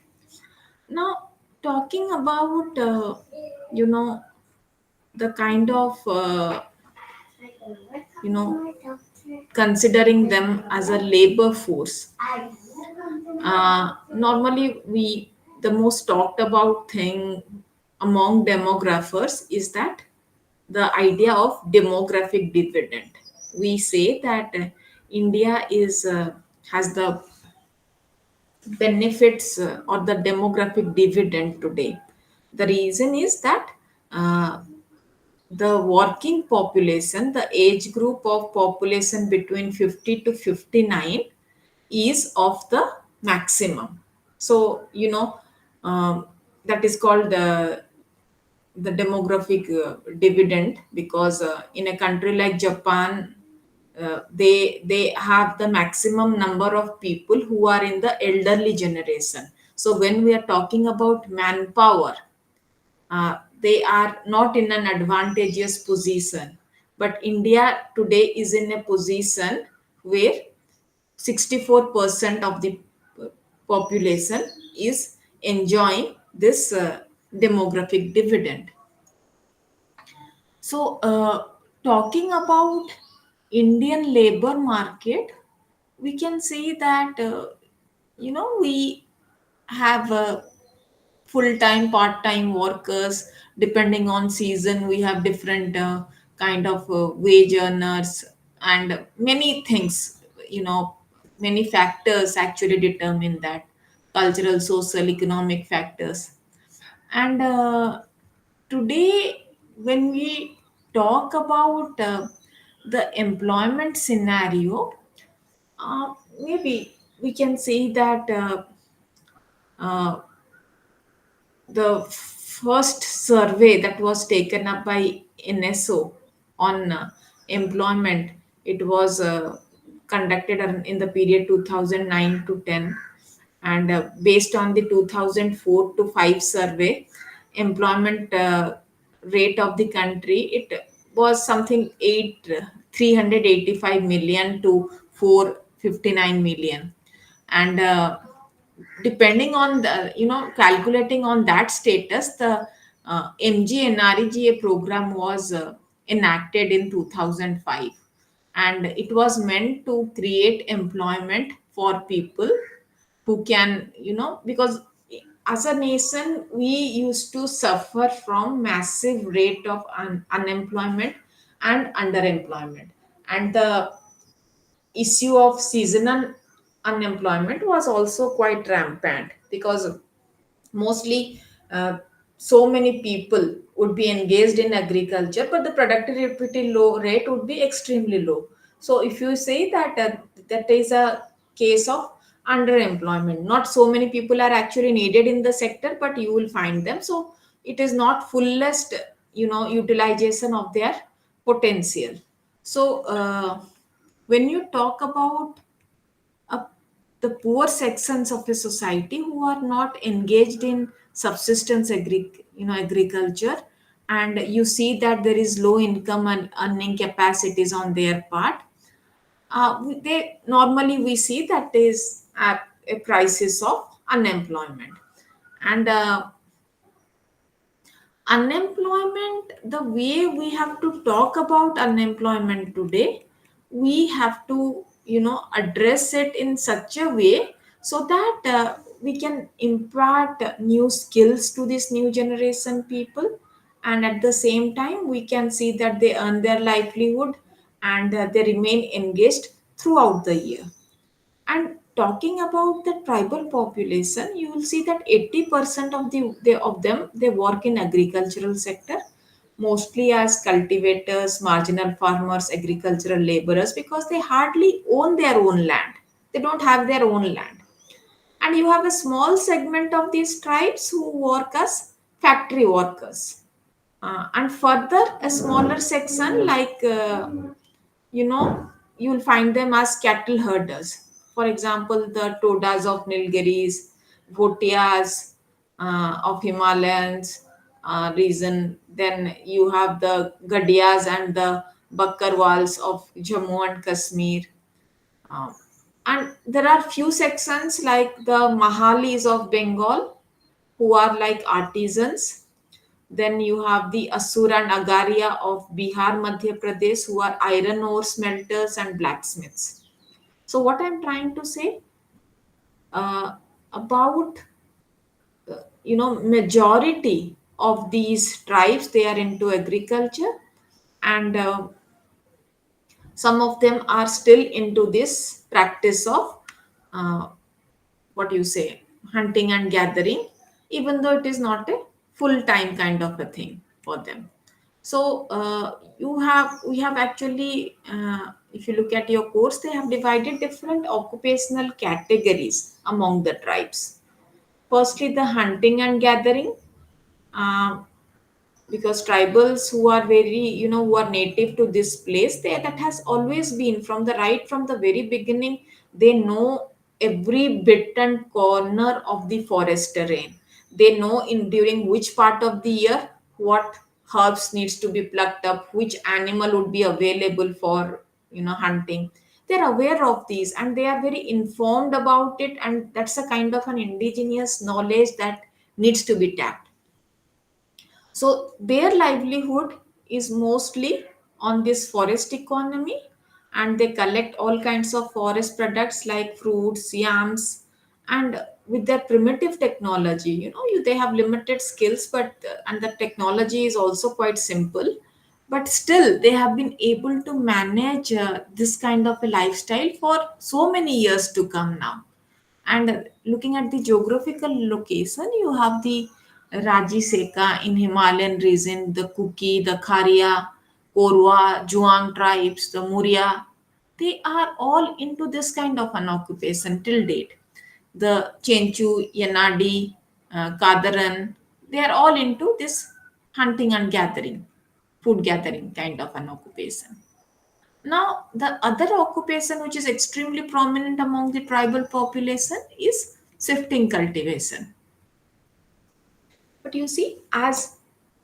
Now, talking about you know the kind of you know considering them as a labor force, normally we the most talked about thing among demographers is that the idea of demographic dividend. We say that India is has the benefits or the demographic dividend today. The reason is that uh, the working population, the age group of population between 50 to 59 is of the maximum. So, that is called the demographic dividend, because in a country like Japan, they have the maximum number of people who are in the elderly generation. So when we are talking about manpower, they are not in an advantageous position. But India today is in a position where 64% of the population is enjoying this demographic dividend. So, talking about Indian labor market, we can say that we have full-time, part-time workers. Depending on season, we have different kind of wage earners, and many things. Many factors actually determine that: cultural, social, economic factors. And today, when we talk about the employment scenario, maybe we can say that uh, the first survey that was taken up by NSO on employment, it was conducted in the period 2009 to 10. And based on the 2004 to 5 survey, employment rate of the country, it was something 385 million to 459 million. And depending on the, calculating on that status, the MGNREGA program was enacted in 2005, and it was meant to create employment for people who can, because as a nation we used to suffer from massive rate of unemployment and underemployment. And the issue of seasonal unemployment was also quite rampant, because mostly so many people would be engaged in agriculture, but the productivity low rate would be extremely low. So if you say that that is a case of underemployment, not so many people are actually needed in the sector, but you will find them. So it is not fullest utilization of their potential. So when you talk about uh, the poor sections of a society who are not engaged in subsistence agriculture, and you see that there is low income and earning capacities on their part, they normally we see that is a crisis of unemployment. And unemployment, the way we have to talk about unemployment today, we have to address it in such a way so that we can impart new skills to this new generation people, and at the same time we can see that they earn their livelihood, and they remain engaged throughout the year. And talking about the tribal population, you will see that 80% of of them, they work in agricultural sector, mostly as cultivators, marginal farmers, agricultural laborers, because they hardly own their own land. They don't have their own land. And you have a small segment of these tribes who work as factory workers. And further, a smaller section like you will find them as cattle herders. For example, the Todas of Nilgiris, Bhotias of Himalayas region. Then you have the Gadiyas and the Bakkarwals of Jammu and Kashmir. Uh, and there are few sections like the Mahalis of Bengal, who are like artisans. Then you have the Asura and Agaria of Bihar, Madhya Pradesh, who are iron ore smelters and blacksmiths. So, what I'm trying to say about majority of these tribes, they are into agriculture, and some of them are still into this practice of uh, what you say, hunting and gathering, even though it is not a full time kind of a thing for them. So we have actually if you look at your course, they have divided different occupational categories among the tribes. Firstly, the hunting and gathering, uh, because tribals who are very, who are native to this place, they, that has always been from the right from the very beginning, they know every bit and corner of the forest terrain. They know in during which part of the year what herbs needs to be plucked up, which animal would be available for hunting. They're aware of these and they are very informed about it, and that's a kind of an indigenous knowledge that needs to be tapped. So their livelihood is mostly on this forest economy, and they collect all kinds of forest products like fruits, yams, and with their primitive technology, they have limited skills, but and the technology is also quite simple, but still they have been able to manage this kind of a lifestyle for so many years to come now. And looking at the geographical location, you have the Raji Seka in Himalayan region, the Kuki, the Kharia, Korwa, Juang tribes, the Muria. They are all into this kind of an occupation till date. The Chenchu, Yanadi, Kadaran, they are all into this hunting and gathering, food gathering kind of an occupation. Now, the other occupation which is extremely prominent among the tribal population is shifting cultivation. But you see, as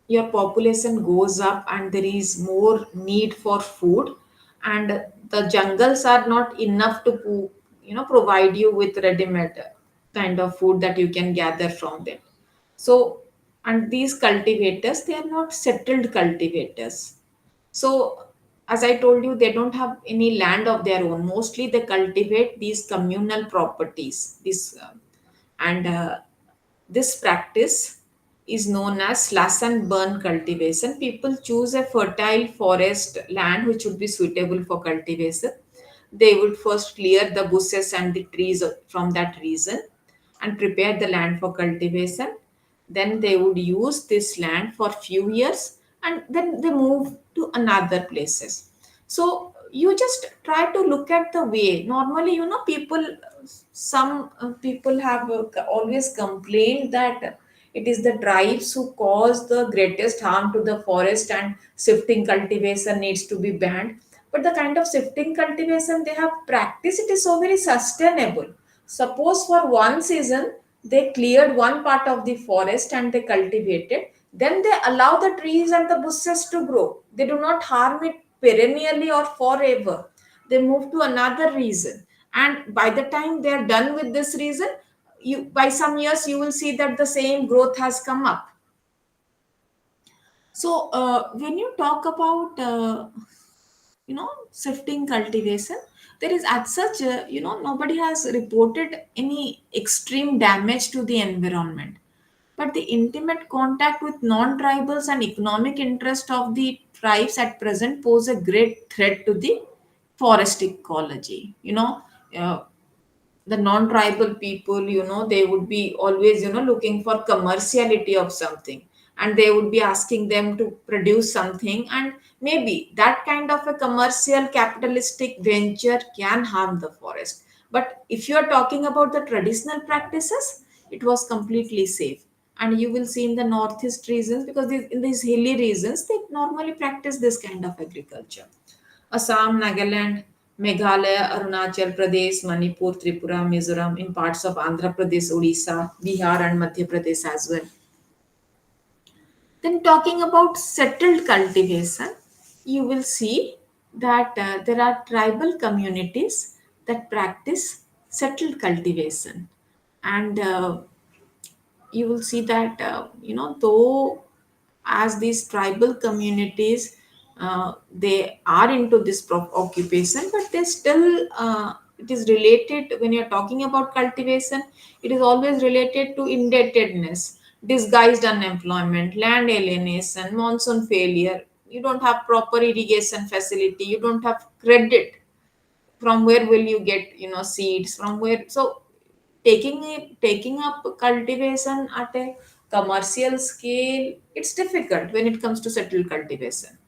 your population goes up and there is more need for food, and the jungles are not enough to provide you with ready-made kind of food that you can gather from them. So, and these cultivators, they are not settled cultivators. So, as I told you, they don't have any land of their own. Mostly, they cultivate these communal properties. And This practice is known as slash and burn cultivation. People choose a fertile forest land which would be suitable for cultivation. They would first clear the bushes and the trees from that region and prepare the land for cultivation. Then they would use this land for few years and then they move to another places. So you just try to look at the way. Normally, some people have always complained that it is the tribes who cause the greatest harm to the forest and shifting cultivation needs to be banned. But the kind of shifting cultivation they have practiced, it is so very sustainable. Suppose for one season they cleared one part of the forest and they cultivated, then they allow the trees and the bushes to grow. They do not harm it perennially or forever. They move to another region, and by the time they are done with this region, you by some years you will see that the same growth has come up. So when you talk about shifting cultivation, there is as such nobody has reported any extreme damage to the environment, but the intimate contact with non-tribals and economic interest of the tribes at present pose a great threat to the forest ecology. The non-tribal people, they would be always looking for commerciality of something, and they would be asking them to produce something, and maybe that kind of a commercial capitalistic venture can harm the forest. But if you are talking about the traditional practices, it was completely safe. And you will see in the northeast regions, because in these hilly regions they normally practice this kind of agriculture. Assam, Nagaland, Meghalaya, Arunachal Pradesh, Manipur, Tripura, Mizoram, in parts of Andhra Pradesh, Odisha, Bihar, and Madhya Pradesh as well. Then, talking about settled cultivation, you will see that there are tribal communities that practice settled cultivation. And you will see that though as these tribal communities, they are into this occupation, but they still it is related. When you're talking about cultivation, it is always related to indebtedness, disguised unemployment, land alienation, monsoon failure. You don't have proper irrigation facility, you don't have credit. From where will you get seeds, from where? So taking up cultivation at a commercial scale, it's difficult when it comes to settled cultivation.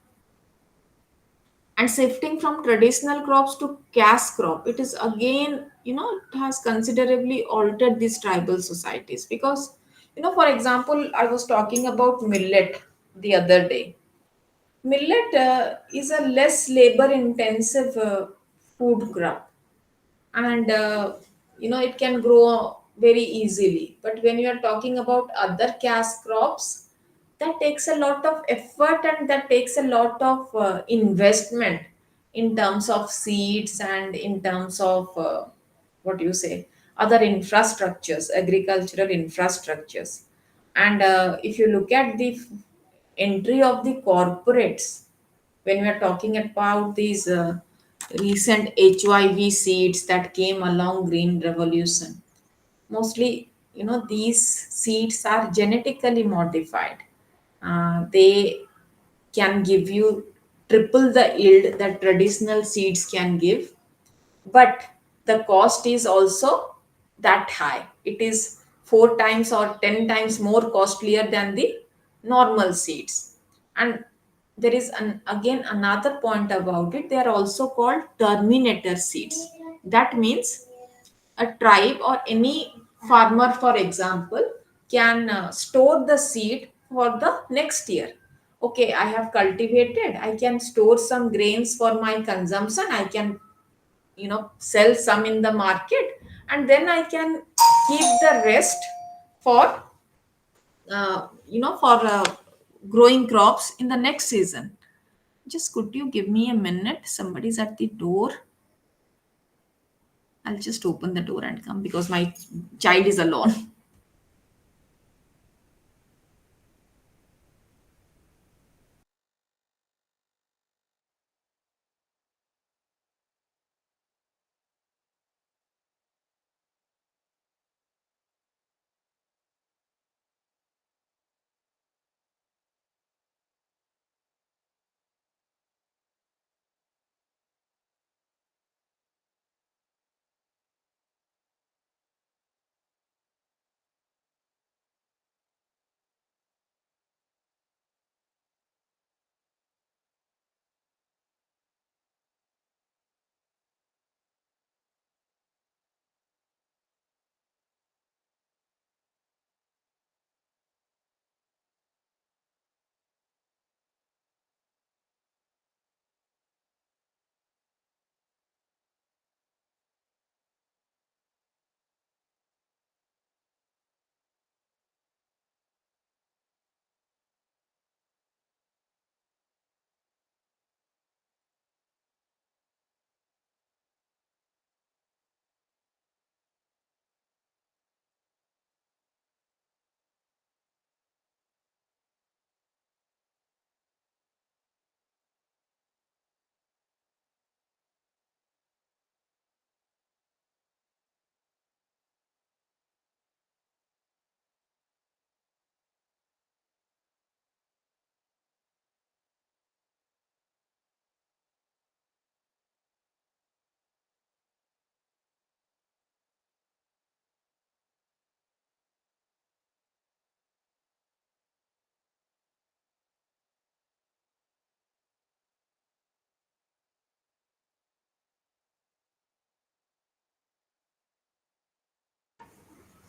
And shifting from traditional crops to cash crop, it is again, it has considerably altered these tribal societies. Because for example, I was talking about millet the other day. Millet is a less labor intensive food crop, and it can grow very easily. But when you are talking about other cash crops, that takes a lot of effort and that takes a lot of investment in terms of seeds and in terms of what do you say, other infrastructures, agricultural infrastructures. And if you look at the entry of the corporates, when we are talking about these recent HIV seeds that came along green revolution, mostly, these seeds are genetically modified. They can give you triple the yield that traditional seeds can give, but the cost is also that high. It is 4 times or 10 times more costlier than the normal seeds. And there is again another point about it, they are also called terminator seeds. That means a tribe or any farmer, for example, can store the seed for the next year. Okay, I have cultivated, I can store some grains for my consumption, I can sell some in the market, and then I can keep the rest for growing crops in the next season. Just could you give me a minute, somebody's at the door. I'll just open the door and come because my child is alone.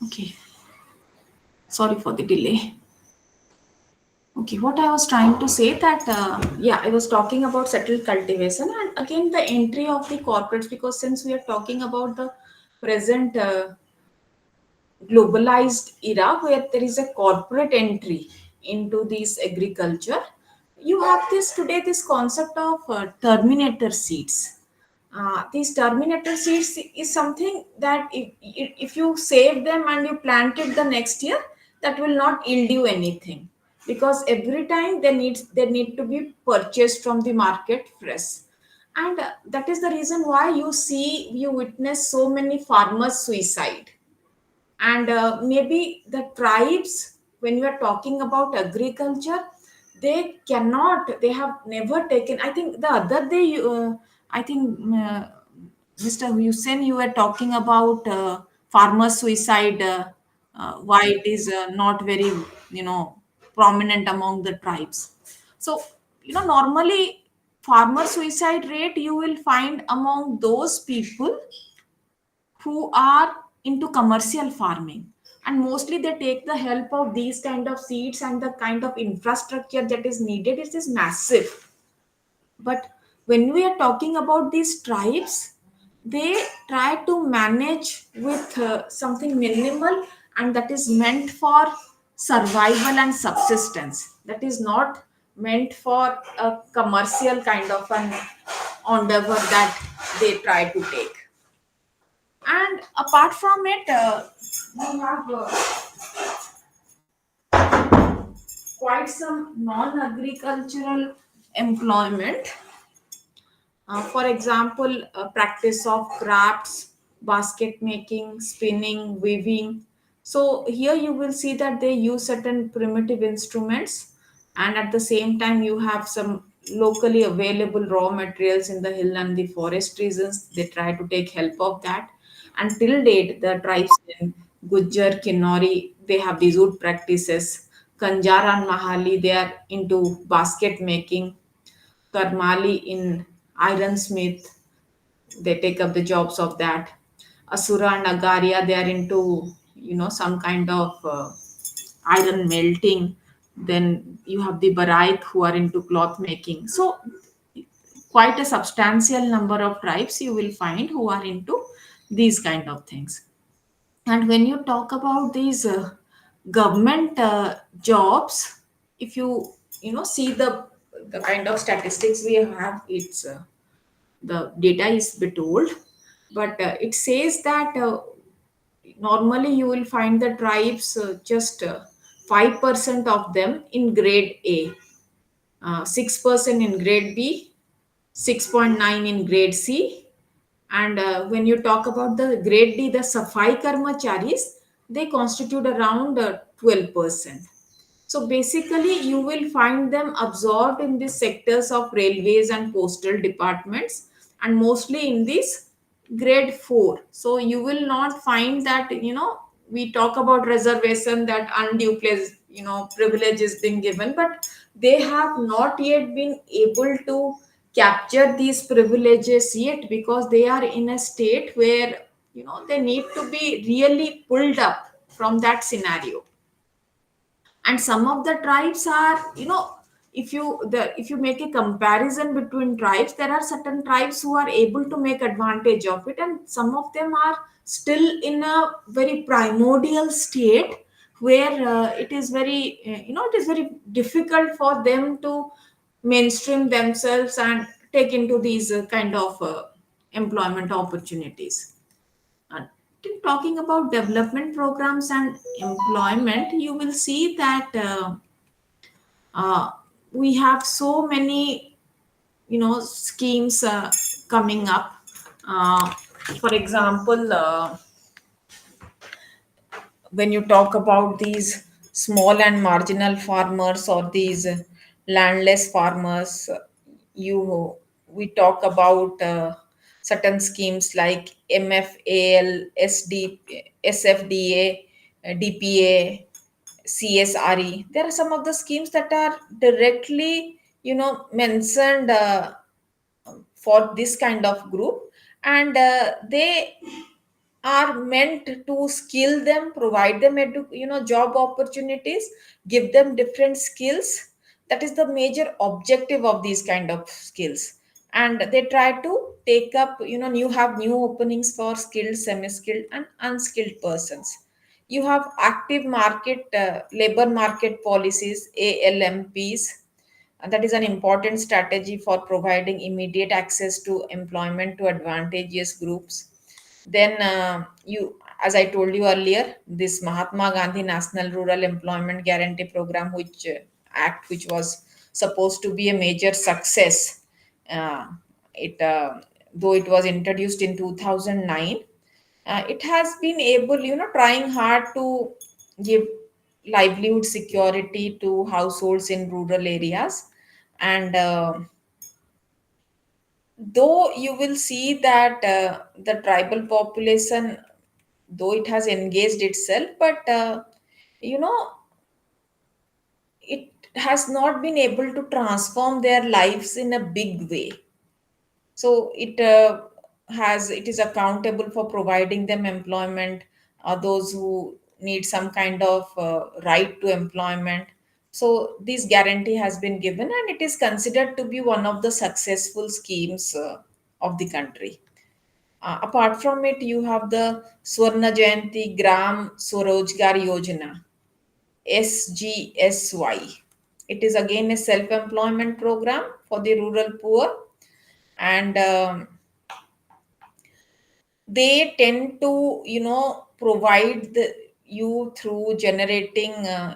Okay, sorry for the delay. Okay, what I was trying to say that, yeah, I was talking about settled cultivation and again the entry of the corporates, because since we are talking about the present globalized era where there is a corporate entry into this agriculture, you have this today, this concept of terminator seeds. These terminator seeds is something that if you save them and you plant it the next year, that will not yield you anything, because every time they need to be purchased from the market fresh. And that is the reason why you witness so many farmers suicide. And maybe the tribes, when you are talking about agriculture, they have never taken, I think the other day I think Mr. Hussein, you were talking about farmer suicide, why it is not very prominent among the tribes. So normally farmer suicide rate you will find among those people who are into commercial farming, and mostly they take the help of these kind of seeds, and the kind of infrastructure that is needed is massive. But when we are talking about these tribes, they try to manage with something minimal, and that is meant for survival and subsistence. that is not meant for a commercial kind of an endeavor that they try to take. And apart from it, you have quite some non-agricultural employment. For example, practice of crafts, basket making, spinning, weaving. So here you will see that they use certain primitive instruments, and at the same time you have some locally available raw materials in the hill and the forest regions. They try to take help of that. Until date, the tribes in Gujjar, Kinnori, they have these wood practices. Kanjar and Mahali, they are into basket making. Karmali in ironsmith, they take up the jobs of that. Asura and Agaria, they are into some kind of iron melting. Then you have the Baraik who are into cloth making. So quite a substantial number of tribes you will find who are into these kind of things. And when you talk about these government jobs, if you see the kind of statistics we have, it's the data is bit old, but it says that normally you will find the tribes just 5% of them in grade A, 6% in grade B, 6.9 in grade C. And when you talk about the grade D, the Safai Karmacharis, they constitute around 12%. So basically, you will find them absorbed in the sectors of railways and postal departments, and mostly in this grade 4. So you will not find that, we talk about reservation, that undue place, privilege is being given, but they have not yet been able to capture these privileges yet, because they are in a state where, they need to be really pulled up from that scenario. And some of the tribes are, if you make a comparison between tribes, there are certain tribes who are able to make advantage of it, and some of them are still in a very primordial state where it is very it is very difficult for them to mainstream themselves and take into these kind of employment opportunities. uh, Talking about development programs and employment, you will see that uh, we have so many, schemes coming up. Uh, for example, when you talk about these small and marginal farmers or these landless farmers, you we talk about certain schemes like MFAL, SFDA, DPA, CSRE. There are some of the schemes that are directly, mentioned for this kind of group, and they are meant to skill them, provide them job opportunities, give them different skills. That is the major objective of these kind of skills. And they try to take up, you have new openings for skilled, semi-skilled and unskilled persons. You have active market, labor market policies, ALMPs, and that is an important strategy for providing immediate access to employment to advantageous groups. Then as I told you earlier, this Mahatma Gandhi National Rural Employment Guarantee Program, which act which was supposed to be a major success. Uh, it Though it was introduced in 2009, it has been able, trying hard to give livelihood security to households in rural areas. And though you will see that the tribal population, though it has engaged itself, but you know it has not been able to transform their lives in a big way. So it is accountable for providing them employment, those who need some kind of right to employment. So this guarantee has been given, and it is considered to be one of the successful schemes of the country. Apart from it, you have the Swarna Jayanti Gram Swarojgar Yojana, SGSY. It is again a self-employment program for the rural poor, and they tend to provide you through generating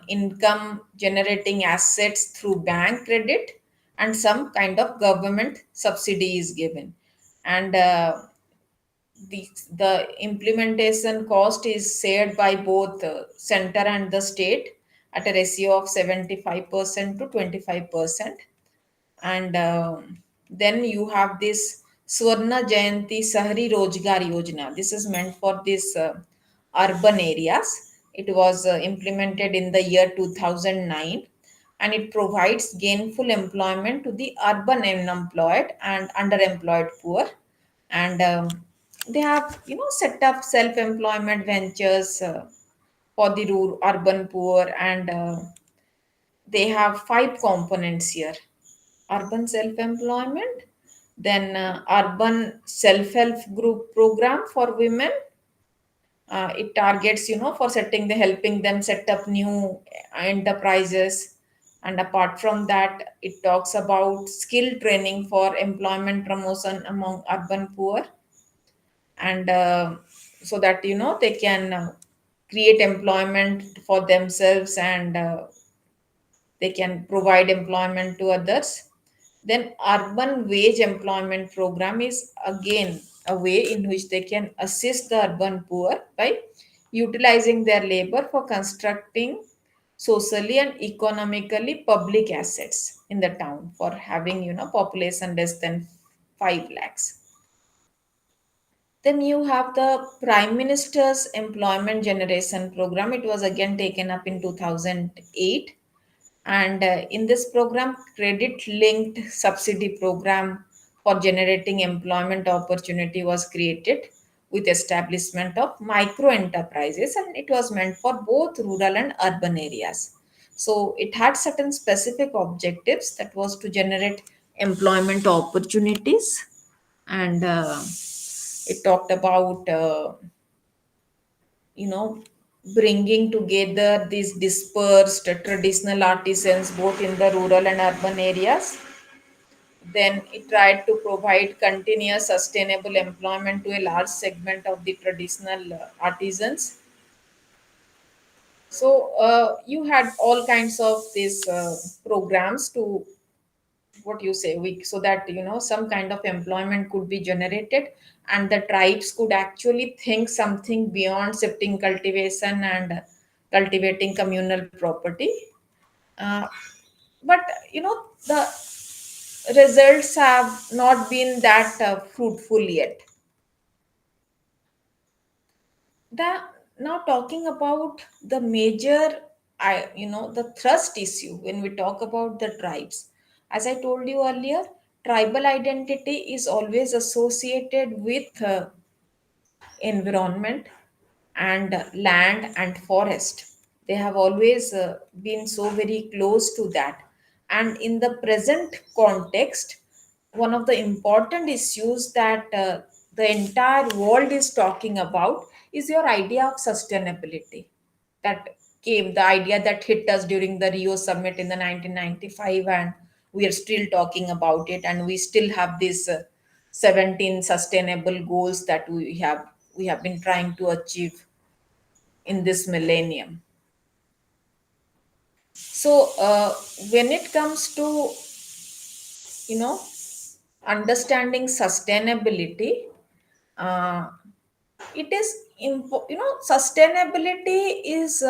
income, generating assets through bank credit, and some kind of government subsidy is given. And the implementation cost is shared by both center and the state at a ratio of 75% to 25%. And then you have this Swarna Jayanti Sahari Rojgar Yojana. This is meant for this urban areas. It was implemented in the year 2009, and it provides gainful employment to the urban unemployed and underemployed poor. And they have set up self-employment ventures for the rural urban poor, and they have five components here: urban self-employment, then urban self-help group program for women. It targets for setting the helping them set up new enterprises. And apart from that, it talks about skill training for employment promotion among urban poor, and so that they can create employment for themselves, and they can provide employment to others. Then, urban wage employment program is again a way in which they can assist the urban poor by utilizing their labor for constructing socially and economically public assets in the town for having population less than 5 lakhs. Then you have the Prime Minister's Employment Generation Program. It was again taken up in 2008. And in this program, credit linked subsidy program for generating employment opportunity was created with establishment of micro enterprises, and it was meant for both rural and urban areas. So it had certain specific objectives, that was to generate employment opportunities. And it talked about you know bringing together these dispersed traditional artisans both in the rural and urban areas. Then it tried to provide continuous sustainable employment to a large segment of the traditional artisans. So you had all kinds of these programs to, what you say, we, so that some kind of employment could be generated, and the tribes could actually think something beyond shifting cultivation and cultivating communal property. uh, but the results have not been that fruitful yet. The Now, talking about the major, the thrust issue when we talk about the tribes, as I told you earlier, tribal identity is always associated with environment and land and forest. They have always been so very close to that. And in the present context, one of the important issues that the entire world is talking about is your idea of sustainability. That came, the idea that hit us during the Rio summit in the 1995, and we are still talking about it, and we still have these 17 sustainable goals that we have been trying to achieve in this millennium. So when it comes to you know understanding sustainability, uh, it is sustainability is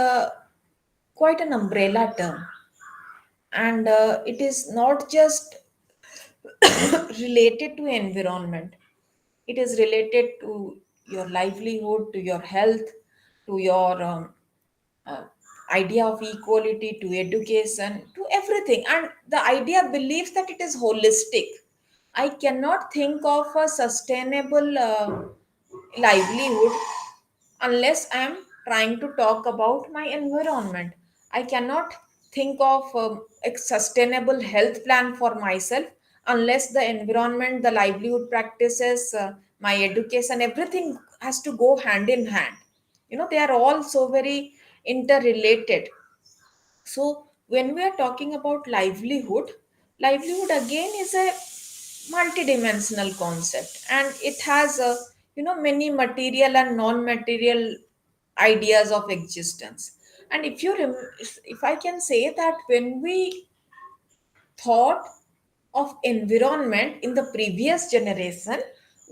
quite an umbrella term, and it is not just related to environment. It is related to your livelihood, to your health, to your uh, idea of equality, to education, to everything. And the idea believes that it is holistic. I cannot think of a sustainable livelihood unless I am trying to talk about my environment. I cannot think of a sustainable health plan for myself unless the environment, the livelihood practices, my education, everything has to go hand in hand. They are all so very interrelated. So when we are talking about livelihood, livelihood again is a multidimensional concept, and it has many material and non-material ideas of existence. And if I can say that when we thought of environment in the previous generation,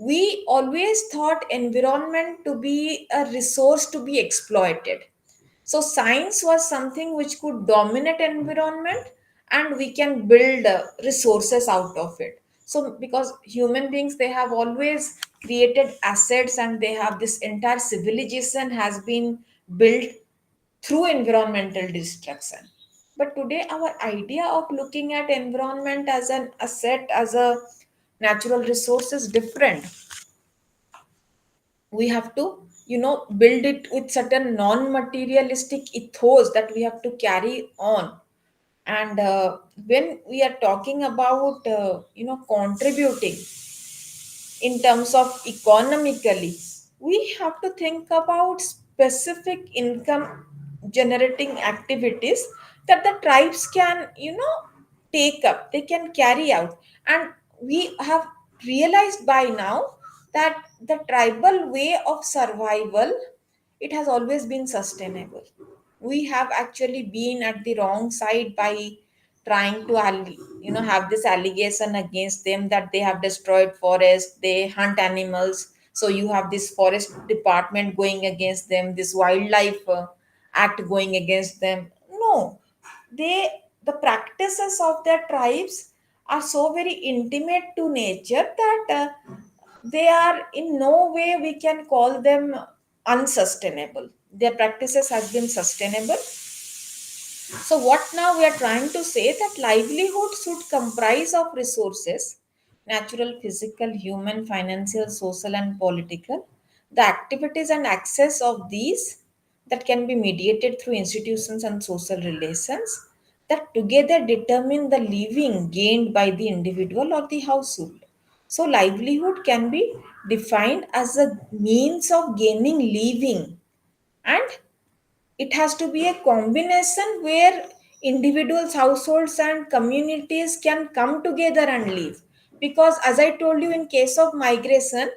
we always thought environment to be a resource to be exploited. So science was something which could dominate environment, and we can build resources out of it. So because human beings, they have always created assets, and they have this entire civilization has been built through environmental destruction. But today, our idea of looking at environment as an asset, as a natural resource is different. We have to, build it with certain non-materialistic ethos that we have to carry on. And when we are talking about, contributing in terms of economically, we have to think about specific income generating activities that the tribes can, take up, they can carry out. And we have realized by now that the tribal way of survival, it has always been sustainable. We have actually been at the wrong side by trying to have this allegation against them that they have destroyed forest, they hunt animals. So you have this forest department going against them, this wildlife act going against them. No, they, the practices of their tribes are so very intimate to nature that they are in no way we can call them unsustainable. Their practices has been sustainable. So what now we are trying to say that livelihood should comprise of resources, natural, physical, human, financial, social and political. The activities and access of these that can be mediated through institutions and social relations that together determine the living gained by the individual or the household. So livelihood can be defined as a means of gaining living, and it has to be a combination where individuals, households and communities can come together and live. Because as I told you, in case of migration,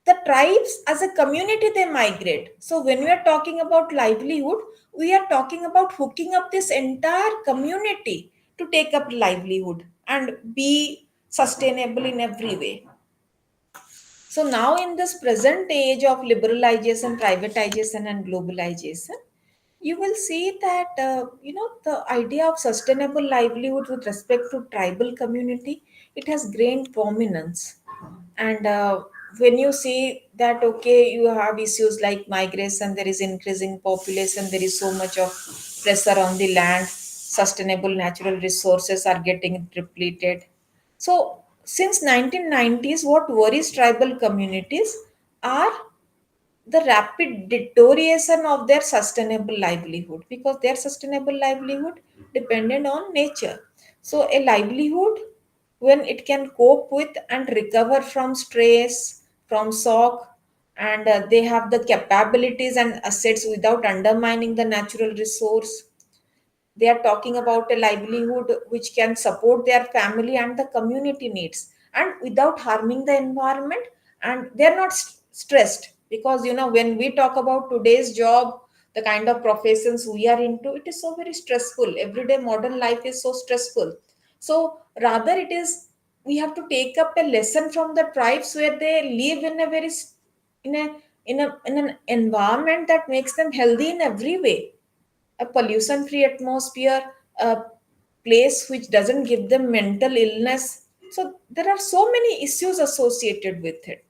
the tribes as a community, they migrate. So when we are talking about livelihood, we are talking about hooking up this entire community to take up livelihood and be sustainable in every way. So now in this present age of liberalization, privatization and globalization, you will see that the idea of sustainable livelihood with respect to tribal community, it has gained prominence. And when you see that, okay, you have issues like migration, there is increasing population, there is so much of pressure on the land, sustainable natural resources are getting depleted. So since 1990s, what worries tribal communities are the rapid deterioration of their sustainable livelihood, because their sustainable livelihood dependent on nature. So a livelihood, when it can cope with and recover from stress, from shock, and they have the capabilities and assets without undermining the natural resource. They are talking about a livelihood which can support their family and the community needs, and without harming the environment. And they are not stressed, because when we talk about today's job, the kind of professions we are into, it is so very stressful. Everyday modern life is so stressful. So rather it is, we have to take up a lesson from the tribes where they live in a very in a in an environment that makes them healthy in every way, a pollution free atmosphere, a place which doesn't give them mental illness. So there are so many issues associated with it.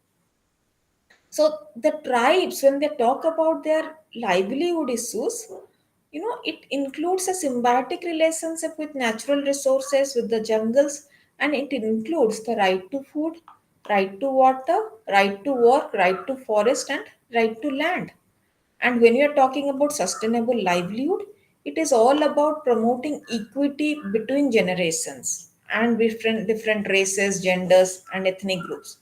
So the tribes, when they talk about their livelihood issues, it includes a symbiotic relationship with natural resources, with the jungles, and it includes the right to food, right to water, right to work, right to forest, and right to land. And when you are talking about sustainable livelihood, it is all about promoting equity between generations and different races, genders, and ethnic groups.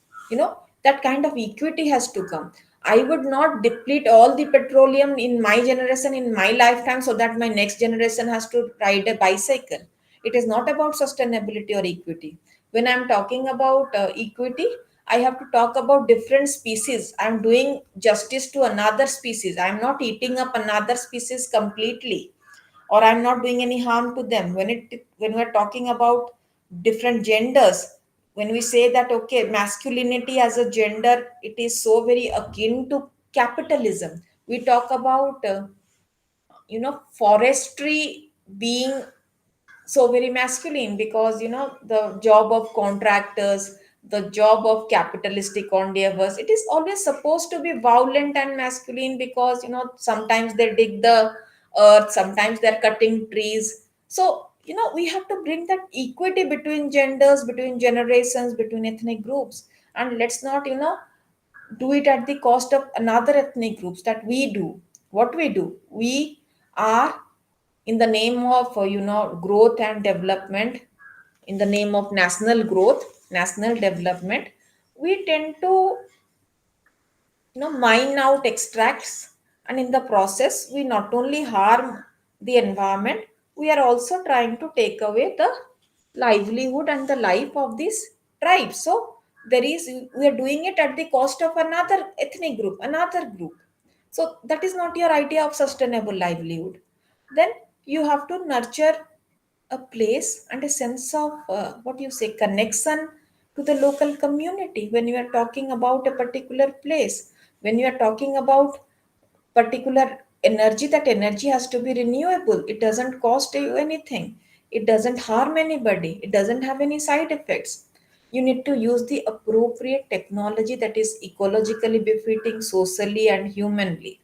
That kind of equity has to come. I would not deplete all the petroleum in my generation, in my lifetime, so that my next generation has to ride a bicycle. It is not about sustainability or equity. When I'm talking about equity, I have to talk about different species. I'm doing justice to another species. I'm not eating up another species completely, or I'm not doing any harm to them. When we're talking about different genders, when we say that okay, masculinity as a gender, it is so very akin to capitalism. We talk about forestry being so very masculine, because the job of contractors, the job of capitalistic endeavors, it is always supposed to be violent and masculine, because sometimes they dig the earth, sometimes they're cutting trees. So we have to bring that equity between genders, between generations, between ethnic groups. And let's not do it at the cost of another ethnic groups. That we do what we do, we are, in the name of growth and development, in the name of national growth, national development, we tend to mine out extracts, and in the process we not only harm the environment, we are also trying to take away the livelihood and the life of these tribes. So there is, we are doing it at the cost of another ethnic group, another group. So that is not your idea of sustainable livelihood. Then you have to nurture a place and a sense of what you say, connection to the local community. When you are talking about a particular place, when you are talking about particular energy, that energy has to be renewable. It doesn't cost you anything, it doesn't harm anybody, it doesn't have any side effects. You need to use the appropriate technology that is ecologically befitting, socially and humanly.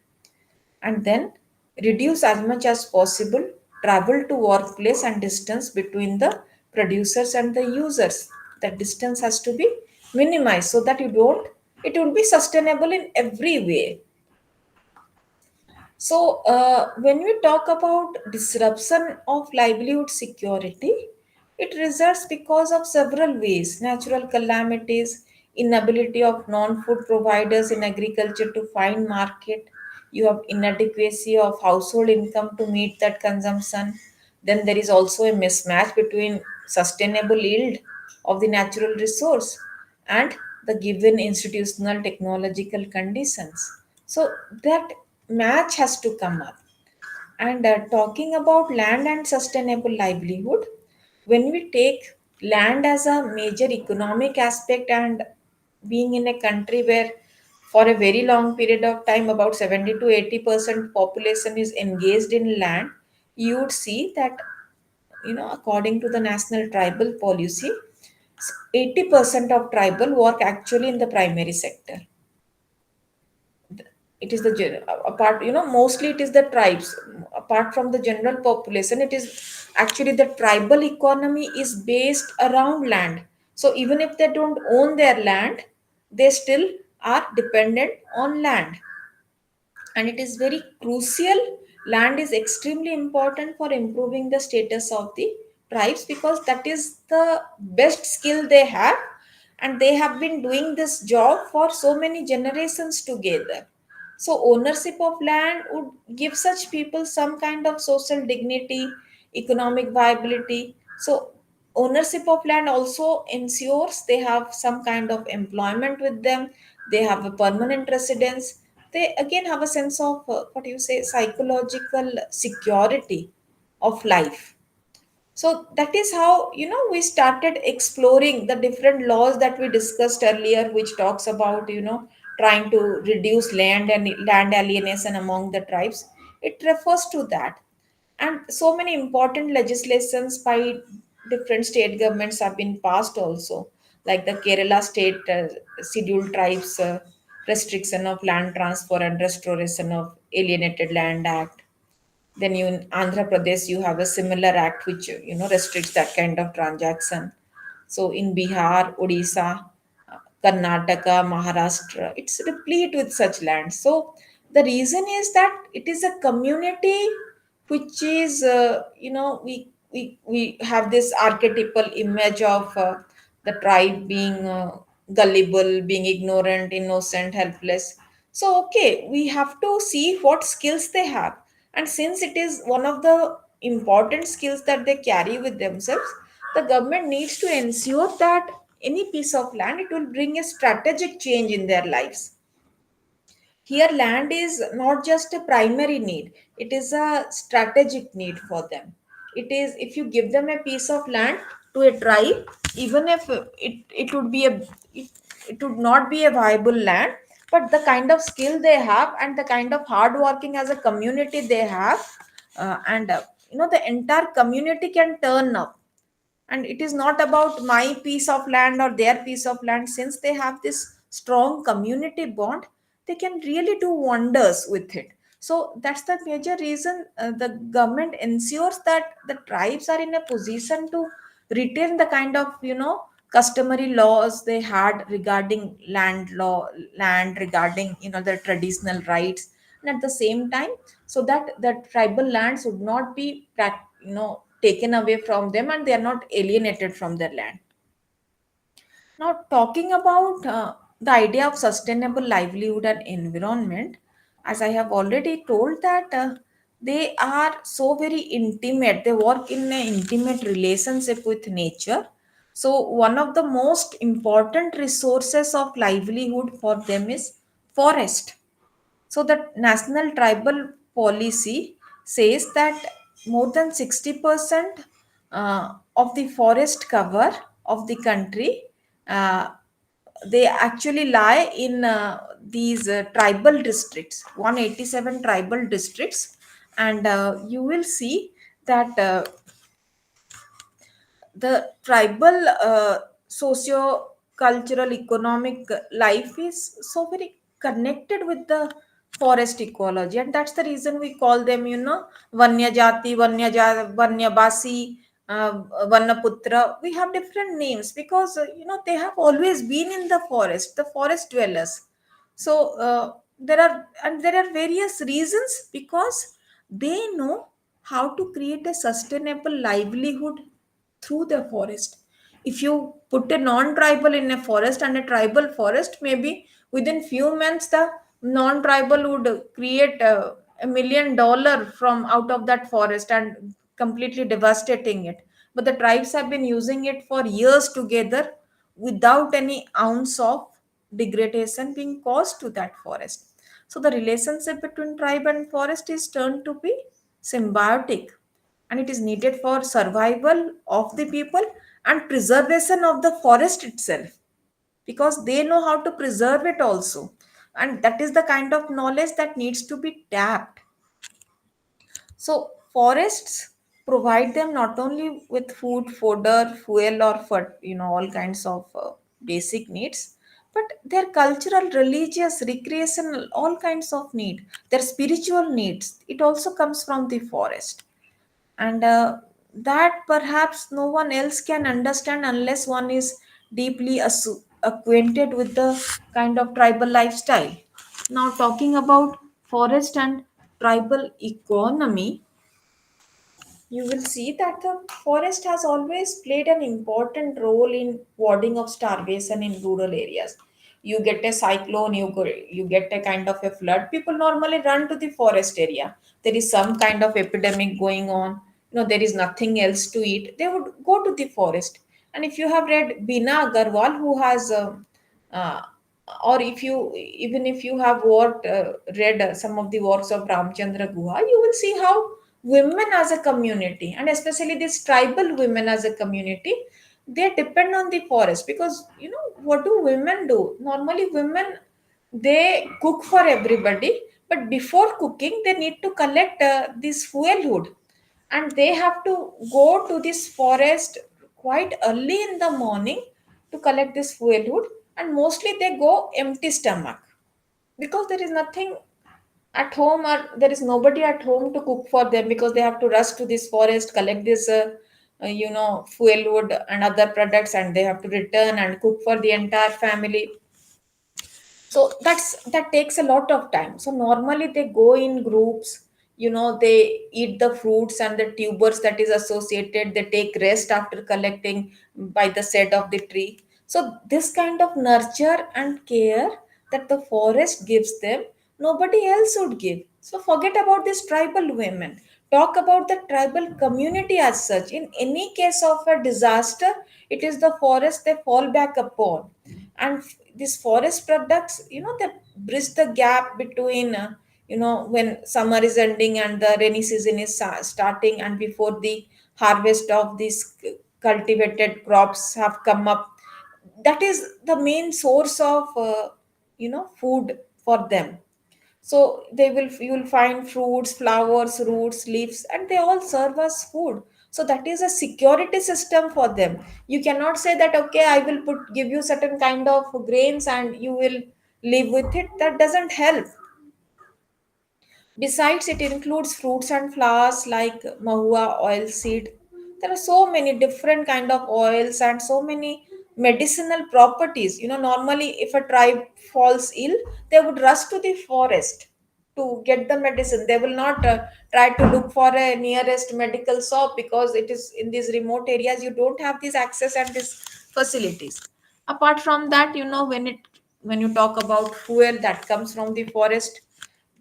And then reduce as much as possible travel to workplace and distance between the producers and the users. That distance has to be minimized, so that you don't, it will be sustainable in every way. So, when we talk about disruption of livelihood security, it results because of several ways: natural calamities, inability of non food providers in agriculture to find market, you have inadequacy of household income to meet that consumption. Then there is also a mismatch between sustainable yield of the natural resource and the given institutional technological conditions. So that match has to come up. And talking about land and sustainable livelihood, when we take land as a major economic aspect, and being in a country where for a very long period of time about 70 to 80% population is engaged in land, you would see that according to the national tribal policy, 80% of tribal work actually in the primary sector. It is the apart, mostly it is the tribes. Apart from the general population, it is actually the tribal economy is based around land. So even if they don't own their land, they still are dependent on land. And it is very crucial. Land is extremely important for improving the status of the tribes, because that is the best skill they have, and they have been doing this job for so many generations together. So ownership of land would give such people some kind of social dignity, economic viability. So ownership of land also ensures they have some kind of employment with them, they have a permanent residence, they again have a sense of what you say, psychological security of life. So that is how we started exploring the different laws that we discussed earlier, which talks about trying to reduce land and land alienation among the tribes. It refers to that. And so many important legislations by different state governments have been passed also, like the Kerala state scheduled tribes restriction of land transfer and restoration of alienated land act. Then you, in Andhra Pradesh, you have a similar act which restricts that kind of transaction. So in Bihar, Odisha, Karnataka, Maharashtra, it's replete with such lands. So the reason is that it is a community which is we have this archetypal image of the tribe being gullible, being ignorant, innocent, helpless. So, okay, we have to see what skills they have. And since it is one of the important skills that they carry with themselves, the government needs to ensure that any piece of land, it will bring a strategic change in their lives. Here land is not just a primary need, it is a strategic need for them. It is, if you give them a piece of land to a tribe, even if it would be a it, it would not be a viable land, but the kind of skill they have and the kind of hard working as a community they have, and the entire community can turn up. And it is not about my piece of land or their piece of land. Since they have this strong community bond, they can really do wonders with it. So that's the major reason the government ensures that the tribes are in a position to retain the kind of customary laws they had regarding land, regarding the traditional rights. And at the same time, so that the tribal lands would not be taken away from them, and they are not alienated from their land. Now, talking about the idea of sustainable livelihood and environment, as I have already told that they are so very intimate, they work in an intimate relationship with nature. So one of the most important resources of livelihood for them is forest. So the national tribal policy says that more than 60% of the forest cover of the country, uh, they actually lie in these tribal districts, 187 tribal districts. And you will see that the tribal socio cultural economic life is so very connected with the forest ecology, and that's the reason we call them vanya jati, vanya basi, Vannaputra. We have different names because they have always been in the forest, the forest dwellers. So there are various reasons, because they know how to create a sustainable livelihood through the forest. If you put a non-tribal in a forest and a tribal forest, maybe within few months the non-tribal would create $1 million from out of that forest and completely devastating it. But the tribes have been using it for years together without any ounce of degradation being caused to that forest. So the relationship between tribe and forest is turned to be symbiotic, and it is needed for survival of the people and preservation of the forest itself, because they know how to preserve it also. And that is the kind of knowledge that needs to be tapped. So forests provide them not only with food, fodder, fuel, or for all kinds of basic needs, but their cultural, religious, recreational, all kinds of need, their spiritual needs. It also comes from the forest, and that perhaps no one else can understand unless one is deeply acquainted with the kind of tribal lifestyle. Now, talking about forest and tribal economy, you will see that the forest has always played an important role in warding of starvation in rural areas. You get a cyclone, you get a kind of a flood, people normally run to the forest area. There is some kind of epidemic going on, there is nothing else to eat, they would go to the forest. And if you have read Bina Agarwal, who has uh, or if you even if you have read some of the works of Ramchandra Guha, you will see how women as a community, and especially these tribal women as a community, they depend on the forest. Because what do women do normally? Women, they cook for everybody, but before cooking they need to collect this fuel wood, and they have to go to this forest quite early in the morning to collect this fuel wood. And mostly they go empty stomach, because there is nothing at home, or there is nobody at home to cook for them, because they have to rush to this forest, collect this fuel wood and other products, and they have to return and cook for the entire family. So that takes a lot of time. So normally they go in groups, they eat the fruits and the tubers that is associated, they take rest after collecting by the shade of the tree. So this kind of nurture and care that the forest gives them, nobody else would give. So forget about this tribal women. Talk about the tribal community as such. In any case of a disaster, it is the forest they fall back upon. And these forest products, they bridge the gap between, when summer is ending and the rainy season is starting, and before the harvest of these cultivated crops have come up. That is the main source of food for them. So you will find fruits, flowers, roots, leaves, and they all serve as food. So that is a security system for them. You cannot say that, okay, I will give you certain kind of grains and you will live with it. That doesn't help. Besides, it includes fruits and flowers like mahua oil seed. There are so many different kind of oils and so many medicinal properties. Normally if a tribe falls ill, they would rush to the forest to get the medicine. They will not try to look for a nearest medical shop, because it is in these remote areas you don't have this access and these facilities. Apart from that, when you talk about fuel that comes from the forest,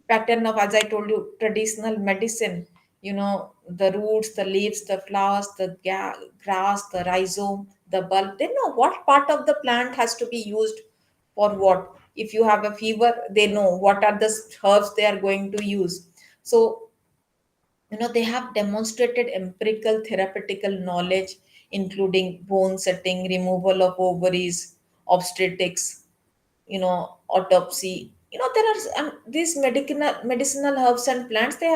pattern of, as I told you, traditional medicine, the roots, the leaves, the flowers, the grass, the rhizome, the bulb, they know what part of the plant has to be used for what. If you have a fever, they know what are the herbs they are going to use. So they have demonstrated empirical therapeutical knowledge, including bone setting, removal of ovaries, obstetrics, autopsy. There are these medicinal herbs and plants. They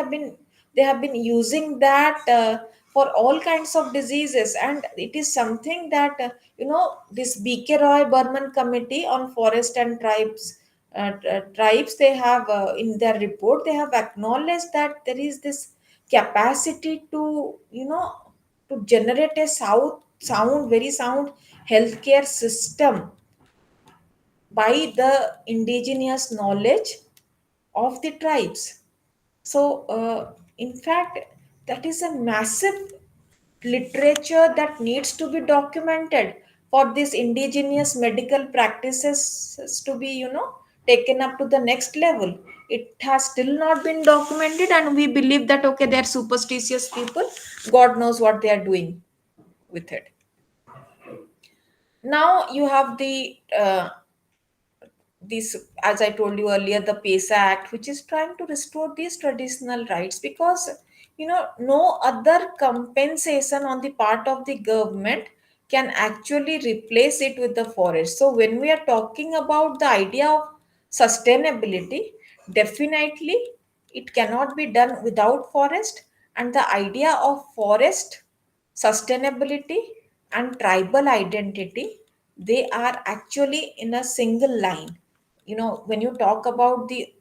have been using that for all kinds of diseases. And it is something that this BK Roy Burman Committee on Forest and Tribes, they have in their report, they have acknowledged that there is this capacity to generate a very sound healthcare system by the indigenous knowledge of the tribes. So, in fact, that is a massive literature that needs to be documented for these indigenous medical practices to be, taken up to the next level. It has still not been documented, and we believe that, okay, they're superstitious people. God knows what they are doing with it. Now you have the this, as I told you earlier, the PESA Act, which is trying to restore these traditional rights, because no other compensation on the part of the government can actually replace it with the forest. So when we are talking about the idea of sustainability, definitely it cannot be done without forest. And the idea of forest sustainability and tribal identity, they are actually in a single line. When you talk about the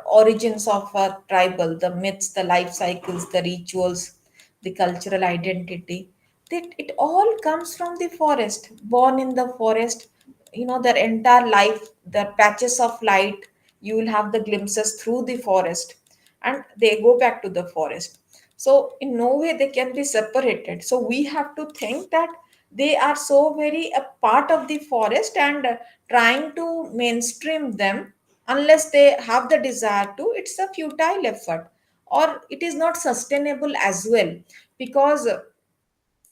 origins of a tribal, the myths, the life cycles, the rituals, the cultural identity, that it all comes from the forest. Born in the forest, their entire life, the patches of light, you will have the glimpses through the forest, and they go back to the forest. So in no way they can be separated. So we have to think that they are so very a part of the forest, and trying to mainstream them, unless they have the desire to, it's a futile effort, or it is not sustainable as well, because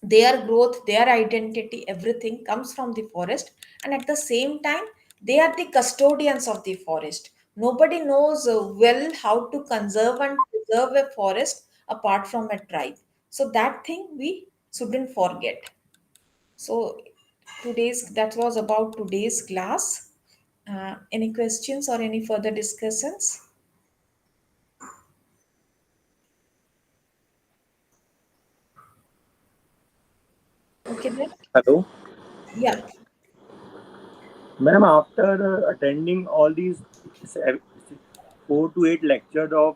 their growth, their identity, everything comes from the forest. And at the same time, they are the custodians of the forest. Nobody knows well how to conserve and preserve a forest apart from a tribe. So that thing we shouldn't forget. So today's that was about today's class. Any questions or any further discussions? Okay then. Hello, Yeah. ma'am. After attending all these 4 to 8 lectures of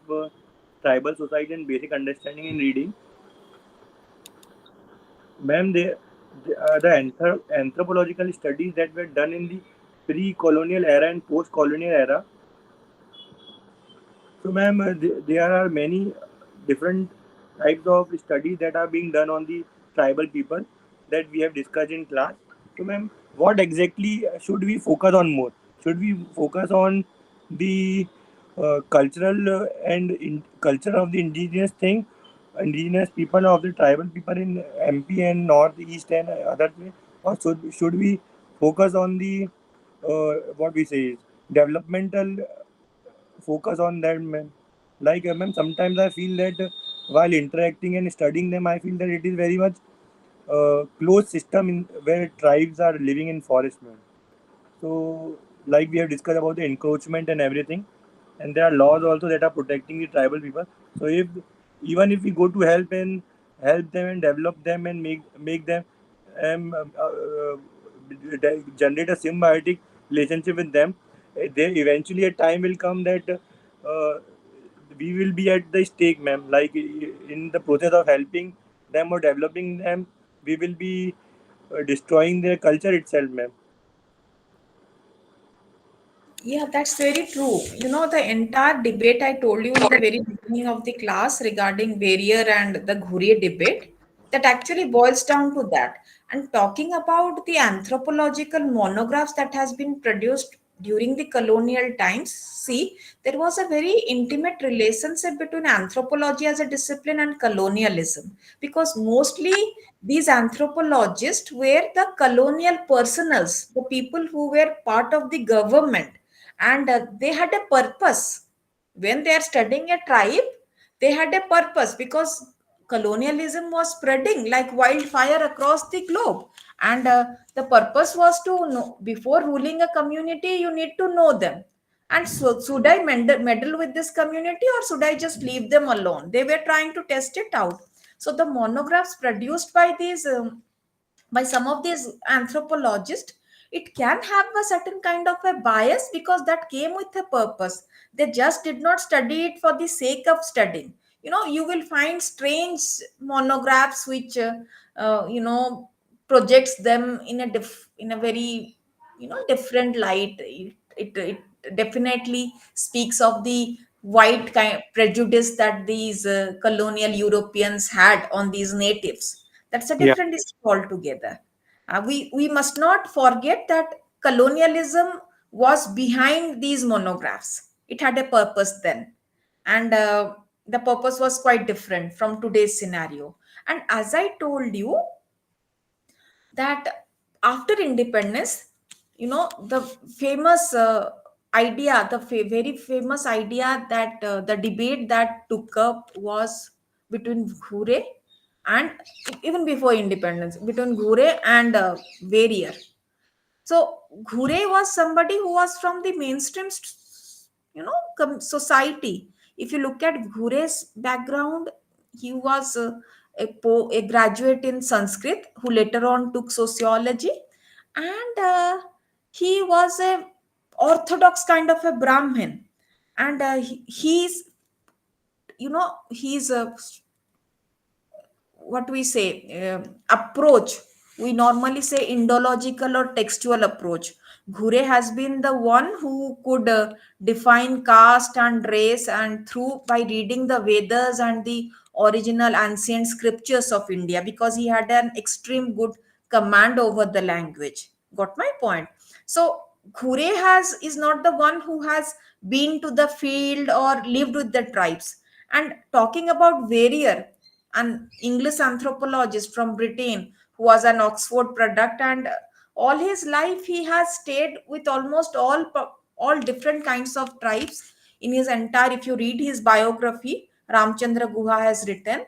tribal society and basic understanding in reading, ma'am, the anthropological studies that were done in the pre-colonial era and post-colonial era. So, ma'am, there are many different types of studies that are being done on the tribal people that we have discussed in class. So, ma'am, what exactly should we focus on more? should we focus on the cultural culture of the indigenous thing, indigenous people of the tribal people in MP and northeast and other place, or should we focus on the what we say is developmental focus on that, ma'am? Like, ma'am, sometimes I feel that while interacting and studying them, I feel that it is very much closed system in where tribes are living in forest, ma'am. So, like we have discussed about the encroachment and everything, and there are laws also that are protecting the tribal people. So, if even if we go to help them and develop them and make them generate a symbiotic relationship with them, there eventually a time will come that we will be at the stake, ma'am. Like in the process of helping them or developing them, we will be destroying their culture itself, ma'am. Yeah, that's very true. You know, the entire debate I told you in the very beginning of the class regarding barrier and the Ghurye debate, that actually boils down to that. And talking about the anthropological monographs that has been produced during the colonial times, see, there was a very intimate relationship between anthropology as a discipline and colonialism, because mostly these anthropologists were the colonial personals, the people who were part of the government, and they had a purpose. When they are studying a tribe, they had a purpose, because colonialism was spreading like wildfire across the globe, and the purpose was to know, before ruling a community you need to know them. And so should I meddle with this community, or should I just leave them alone? They were trying to test it out. So the monographs produced by these by some of these anthropologists, it can have a certain kind of a bias, because that came with a purpose. They just did not study it for the sake of studying. You know, you will find strange monographs which projects them in a in a very different light. It definitely speaks of the white kind prejudice that these colonial Europeans had on these natives. That's a Yeah. different issue altogether. We must not forget that colonialism was behind these monographs. It had a purpose then, and the purpose was quite different from today's scenario. And as I told you, that after independence, the famous idea, the very famous idea, that the debate that took up was between Ghure, and even before independence, between Ghure and Warrior. So Ghure was somebody who was from the mainstream, society. If you look at Ghure's background, he was a graduate in Sanskrit who later on took sociology, and he was a orthodox kind of a Brahmin, and he's he's a, what we say, approach, we normally say indological or textual approach. Ghure has been the one who could define caste and race, and through by reading the Vedas and the original ancient scriptures of India, because he had an extreme good command over the language. Got my point? So Ghure is not the one who has been to the field or lived with the tribes. And talking about Warrior, an English anthropologist from Britain who was an Oxford product, and all his life he has stayed with almost all different kinds of tribes in his entire. If you read his biography, Ramchandra Guha has written,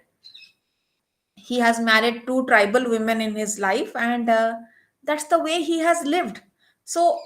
he has married two tribal women in his life, and that's the way he has lived. So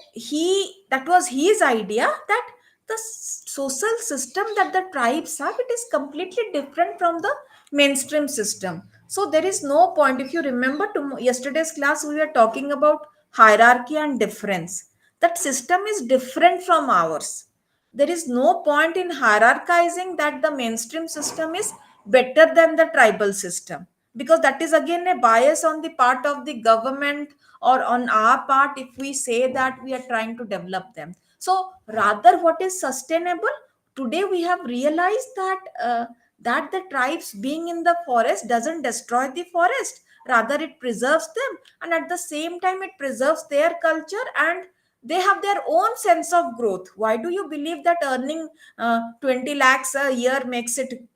that was his idea, that the social system that the tribes have, it is completely different from the mainstream system. So there is no point. If you remember to yesterday's class, we were talking about hierarchy and difference. That system is different from ours. There is no point in hierarchizing that the mainstream system is better than the tribal system, because that is again a bias on the part of the government, or on our part, if we say that we are trying to develop them. So rather, what is sustainable, today we have realized that that the tribes being in the forest doesn't destroy the forest, rather it preserves them, and at the same time it preserves their culture, and They have their own sense of growth. Why do you believe that earning 20 lakhs a year makes it,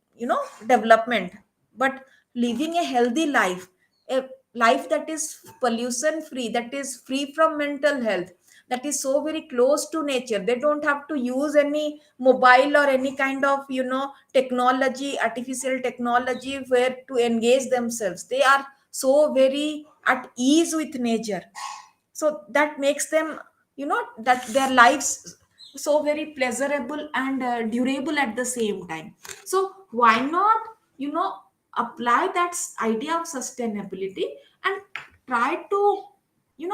development? But living a healthy life, a life that is pollution free, that is free from mental health, that is so very close to nature, they don't have to use any mobile or any kind of, technology, artificial technology, where to engage themselves. They are so very at ease with nature. So that makes them, that their lives so very pleasurable and durable at the same time. So why not, apply that idea of sustainability and try to,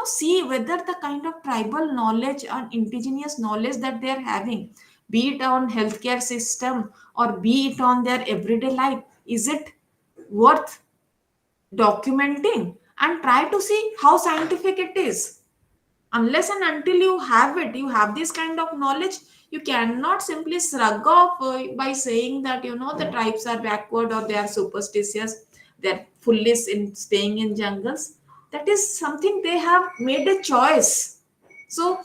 see whether the kind of tribal knowledge and indigenous knowledge that they are having, be it on healthcare system or be it on their everyday life, is it worth documenting, and try to see how scientific it is. Unless and until you have it, you have this kind of knowledge, you cannot simply shrug off by saying that, the tribes are backward or they are superstitious, they're foolish in staying in jungles. That is something they have made a choice. So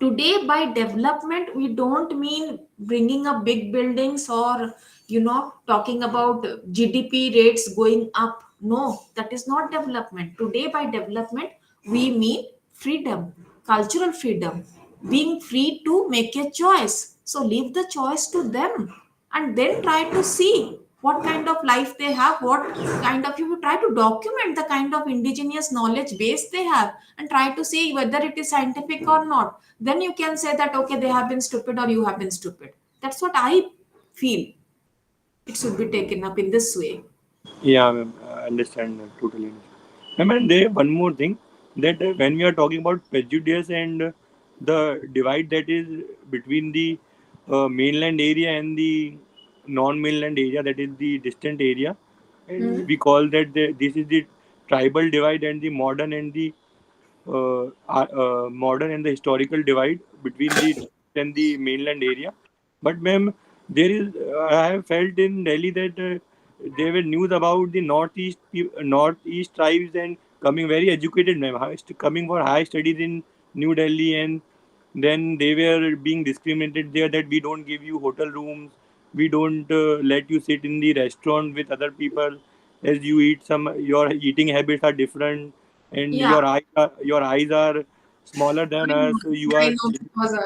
today by development we don't mean bringing up big buildings or, talking about GDP rates going up. No, that is not development. Today by development we mean freedom, cultural freedom, being free to make a choice. So leave the choice to them, and then try to see what kind of life they have, what kind of, you try to document the kind of indigenous knowledge base they have, and try to see whether it is scientific or not. Then you can say that, okay, they have been stupid or you have been stupid. That's what I feel. It should be taken up in this way. Yeah, ma'am, I understand, totally understand. Ma'am, and there one more thing, that when we are talking about prejudice and the divide that is between the mainland area and the non-mainland area, that is the distant area, and we call that this is the tribal divide and the modern and the historical divide between the and the mainland area. But ma'am, there is I have felt in Delhi that there were news about the northeast tribes and coming very educated, ma'am, coming for high studies in New Delhi, and then they were being discriminated there, that we don't give you hotel rooms, we don't let you sit in the restaurant with other people, as you eat some, your eating habits are different, and Yeah, your eyes are smaller than I know. us, you I are. know because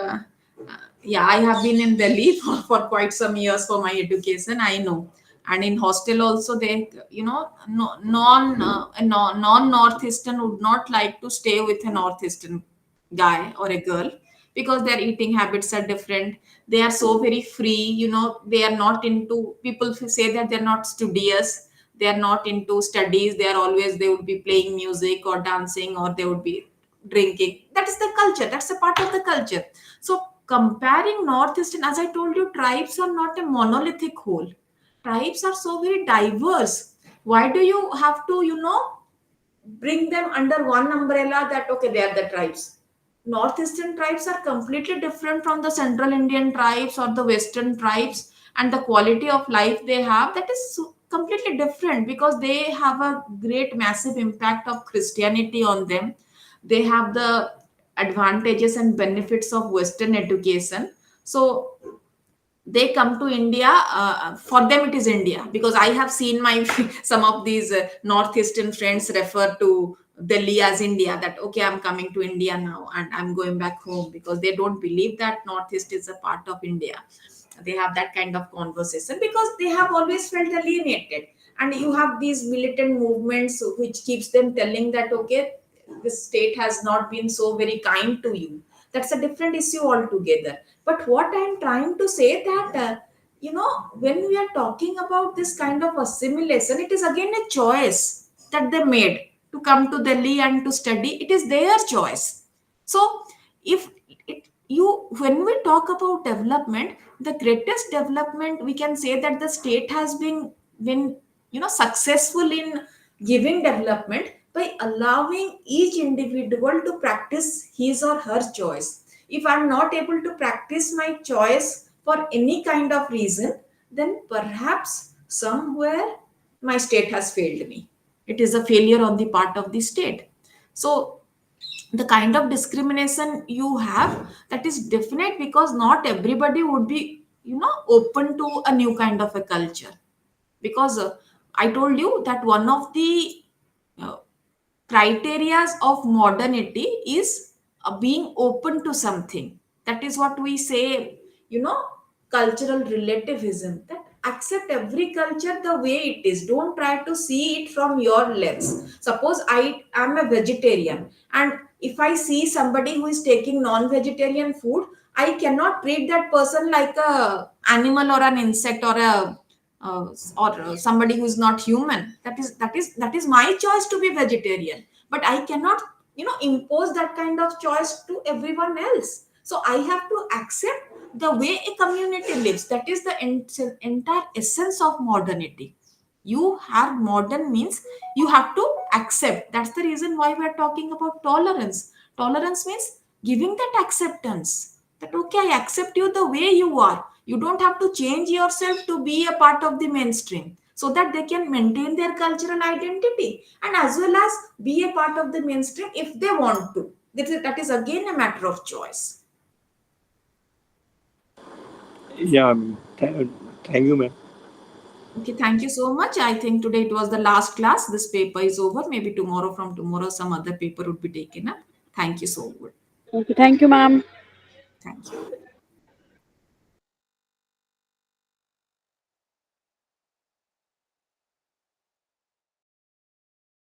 yeah, I have been in Delhi for quite some years for my education. I know, and in hostel also they, no, non northeastern would not like to stay with a northeastern guy or a girl, because their eating habits are different. They are so very free. They are not into, people say that they're not studious. They are not into studies. They are always, they would be playing music or dancing, or they would be drinking. That is the culture. That's a part of the culture. So comparing northeastern, as I told you, tribes are not a monolithic whole. Tribes are so very diverse. Why do you have to, bring them under one umbrella, that okay, they are the tribes? Northeastern tribes are completely different from the central Indian tribes or the western tribes, and the quality of life they have, that is completely different, because they have a great massive impact of Christianity on them. They have the advantages and benefits of western education. So they come to India, for them it is India, because I have seen my some of these northeastern friends refer to Delhi as India, that okay, I'm coming to India now and I'm going back home, because they don't believe that northeast is a part of India. They have that kind of conversation because they have always felt alienated. And you have these militant movements which keeps them telling that okay, the state has not been so very kind to you. That's a different issue altogether. But what I'm trying to say that, when we are talking about this kind of assimilation, it is again a choice that they made to come to Delhi and to study. It is their choice. So if when we talk about development, the greatest development, we can say that the state has been successful in giving development by allowing each individual to practice his or her choice. If I'm not able to practice my choice for any kind of reason, then perhaps somewhere my state has failed me. It is a failure on the part of the state. So the kind of discrimination you have, that is definite, because not everybody would be, open to a new kind of a culture. Because I told you that one of the uh, criterias of modernity is being open to something. That is what we say, you know cultural relativism, that accept every culture the way it is, don't try to see it from your lens. Suppose I am a vegetarian, and if I see somebody who is taking non-vegetarian food, I cannot treat that person like a animal or an insect, or a somebody who is not human. That is my choice to be vegetarian, but I cannot impose that kind of choice to everyone else. So I have to accept the way a community lives. That is the entire essence of modernity. You have modern means you have to accept. That's the reason why we're talking about tolerance. Tolerance means giving that acceptance, that okay, I accept you the way you are. You don't have to change yourself to be a part of the mainstream, so that they can maintain their cultural identity and as well as be a part of the mainstream if they want to. That is again a matter of choice. Yeah, thank you, ma'am. Okay, thank you so much. I think today it was the last class. This paper is over. Maybe tomorrow, from tomorrow, some other paper would be taken up. Thank you so much. Okay, thank you, ma'am. Thank you.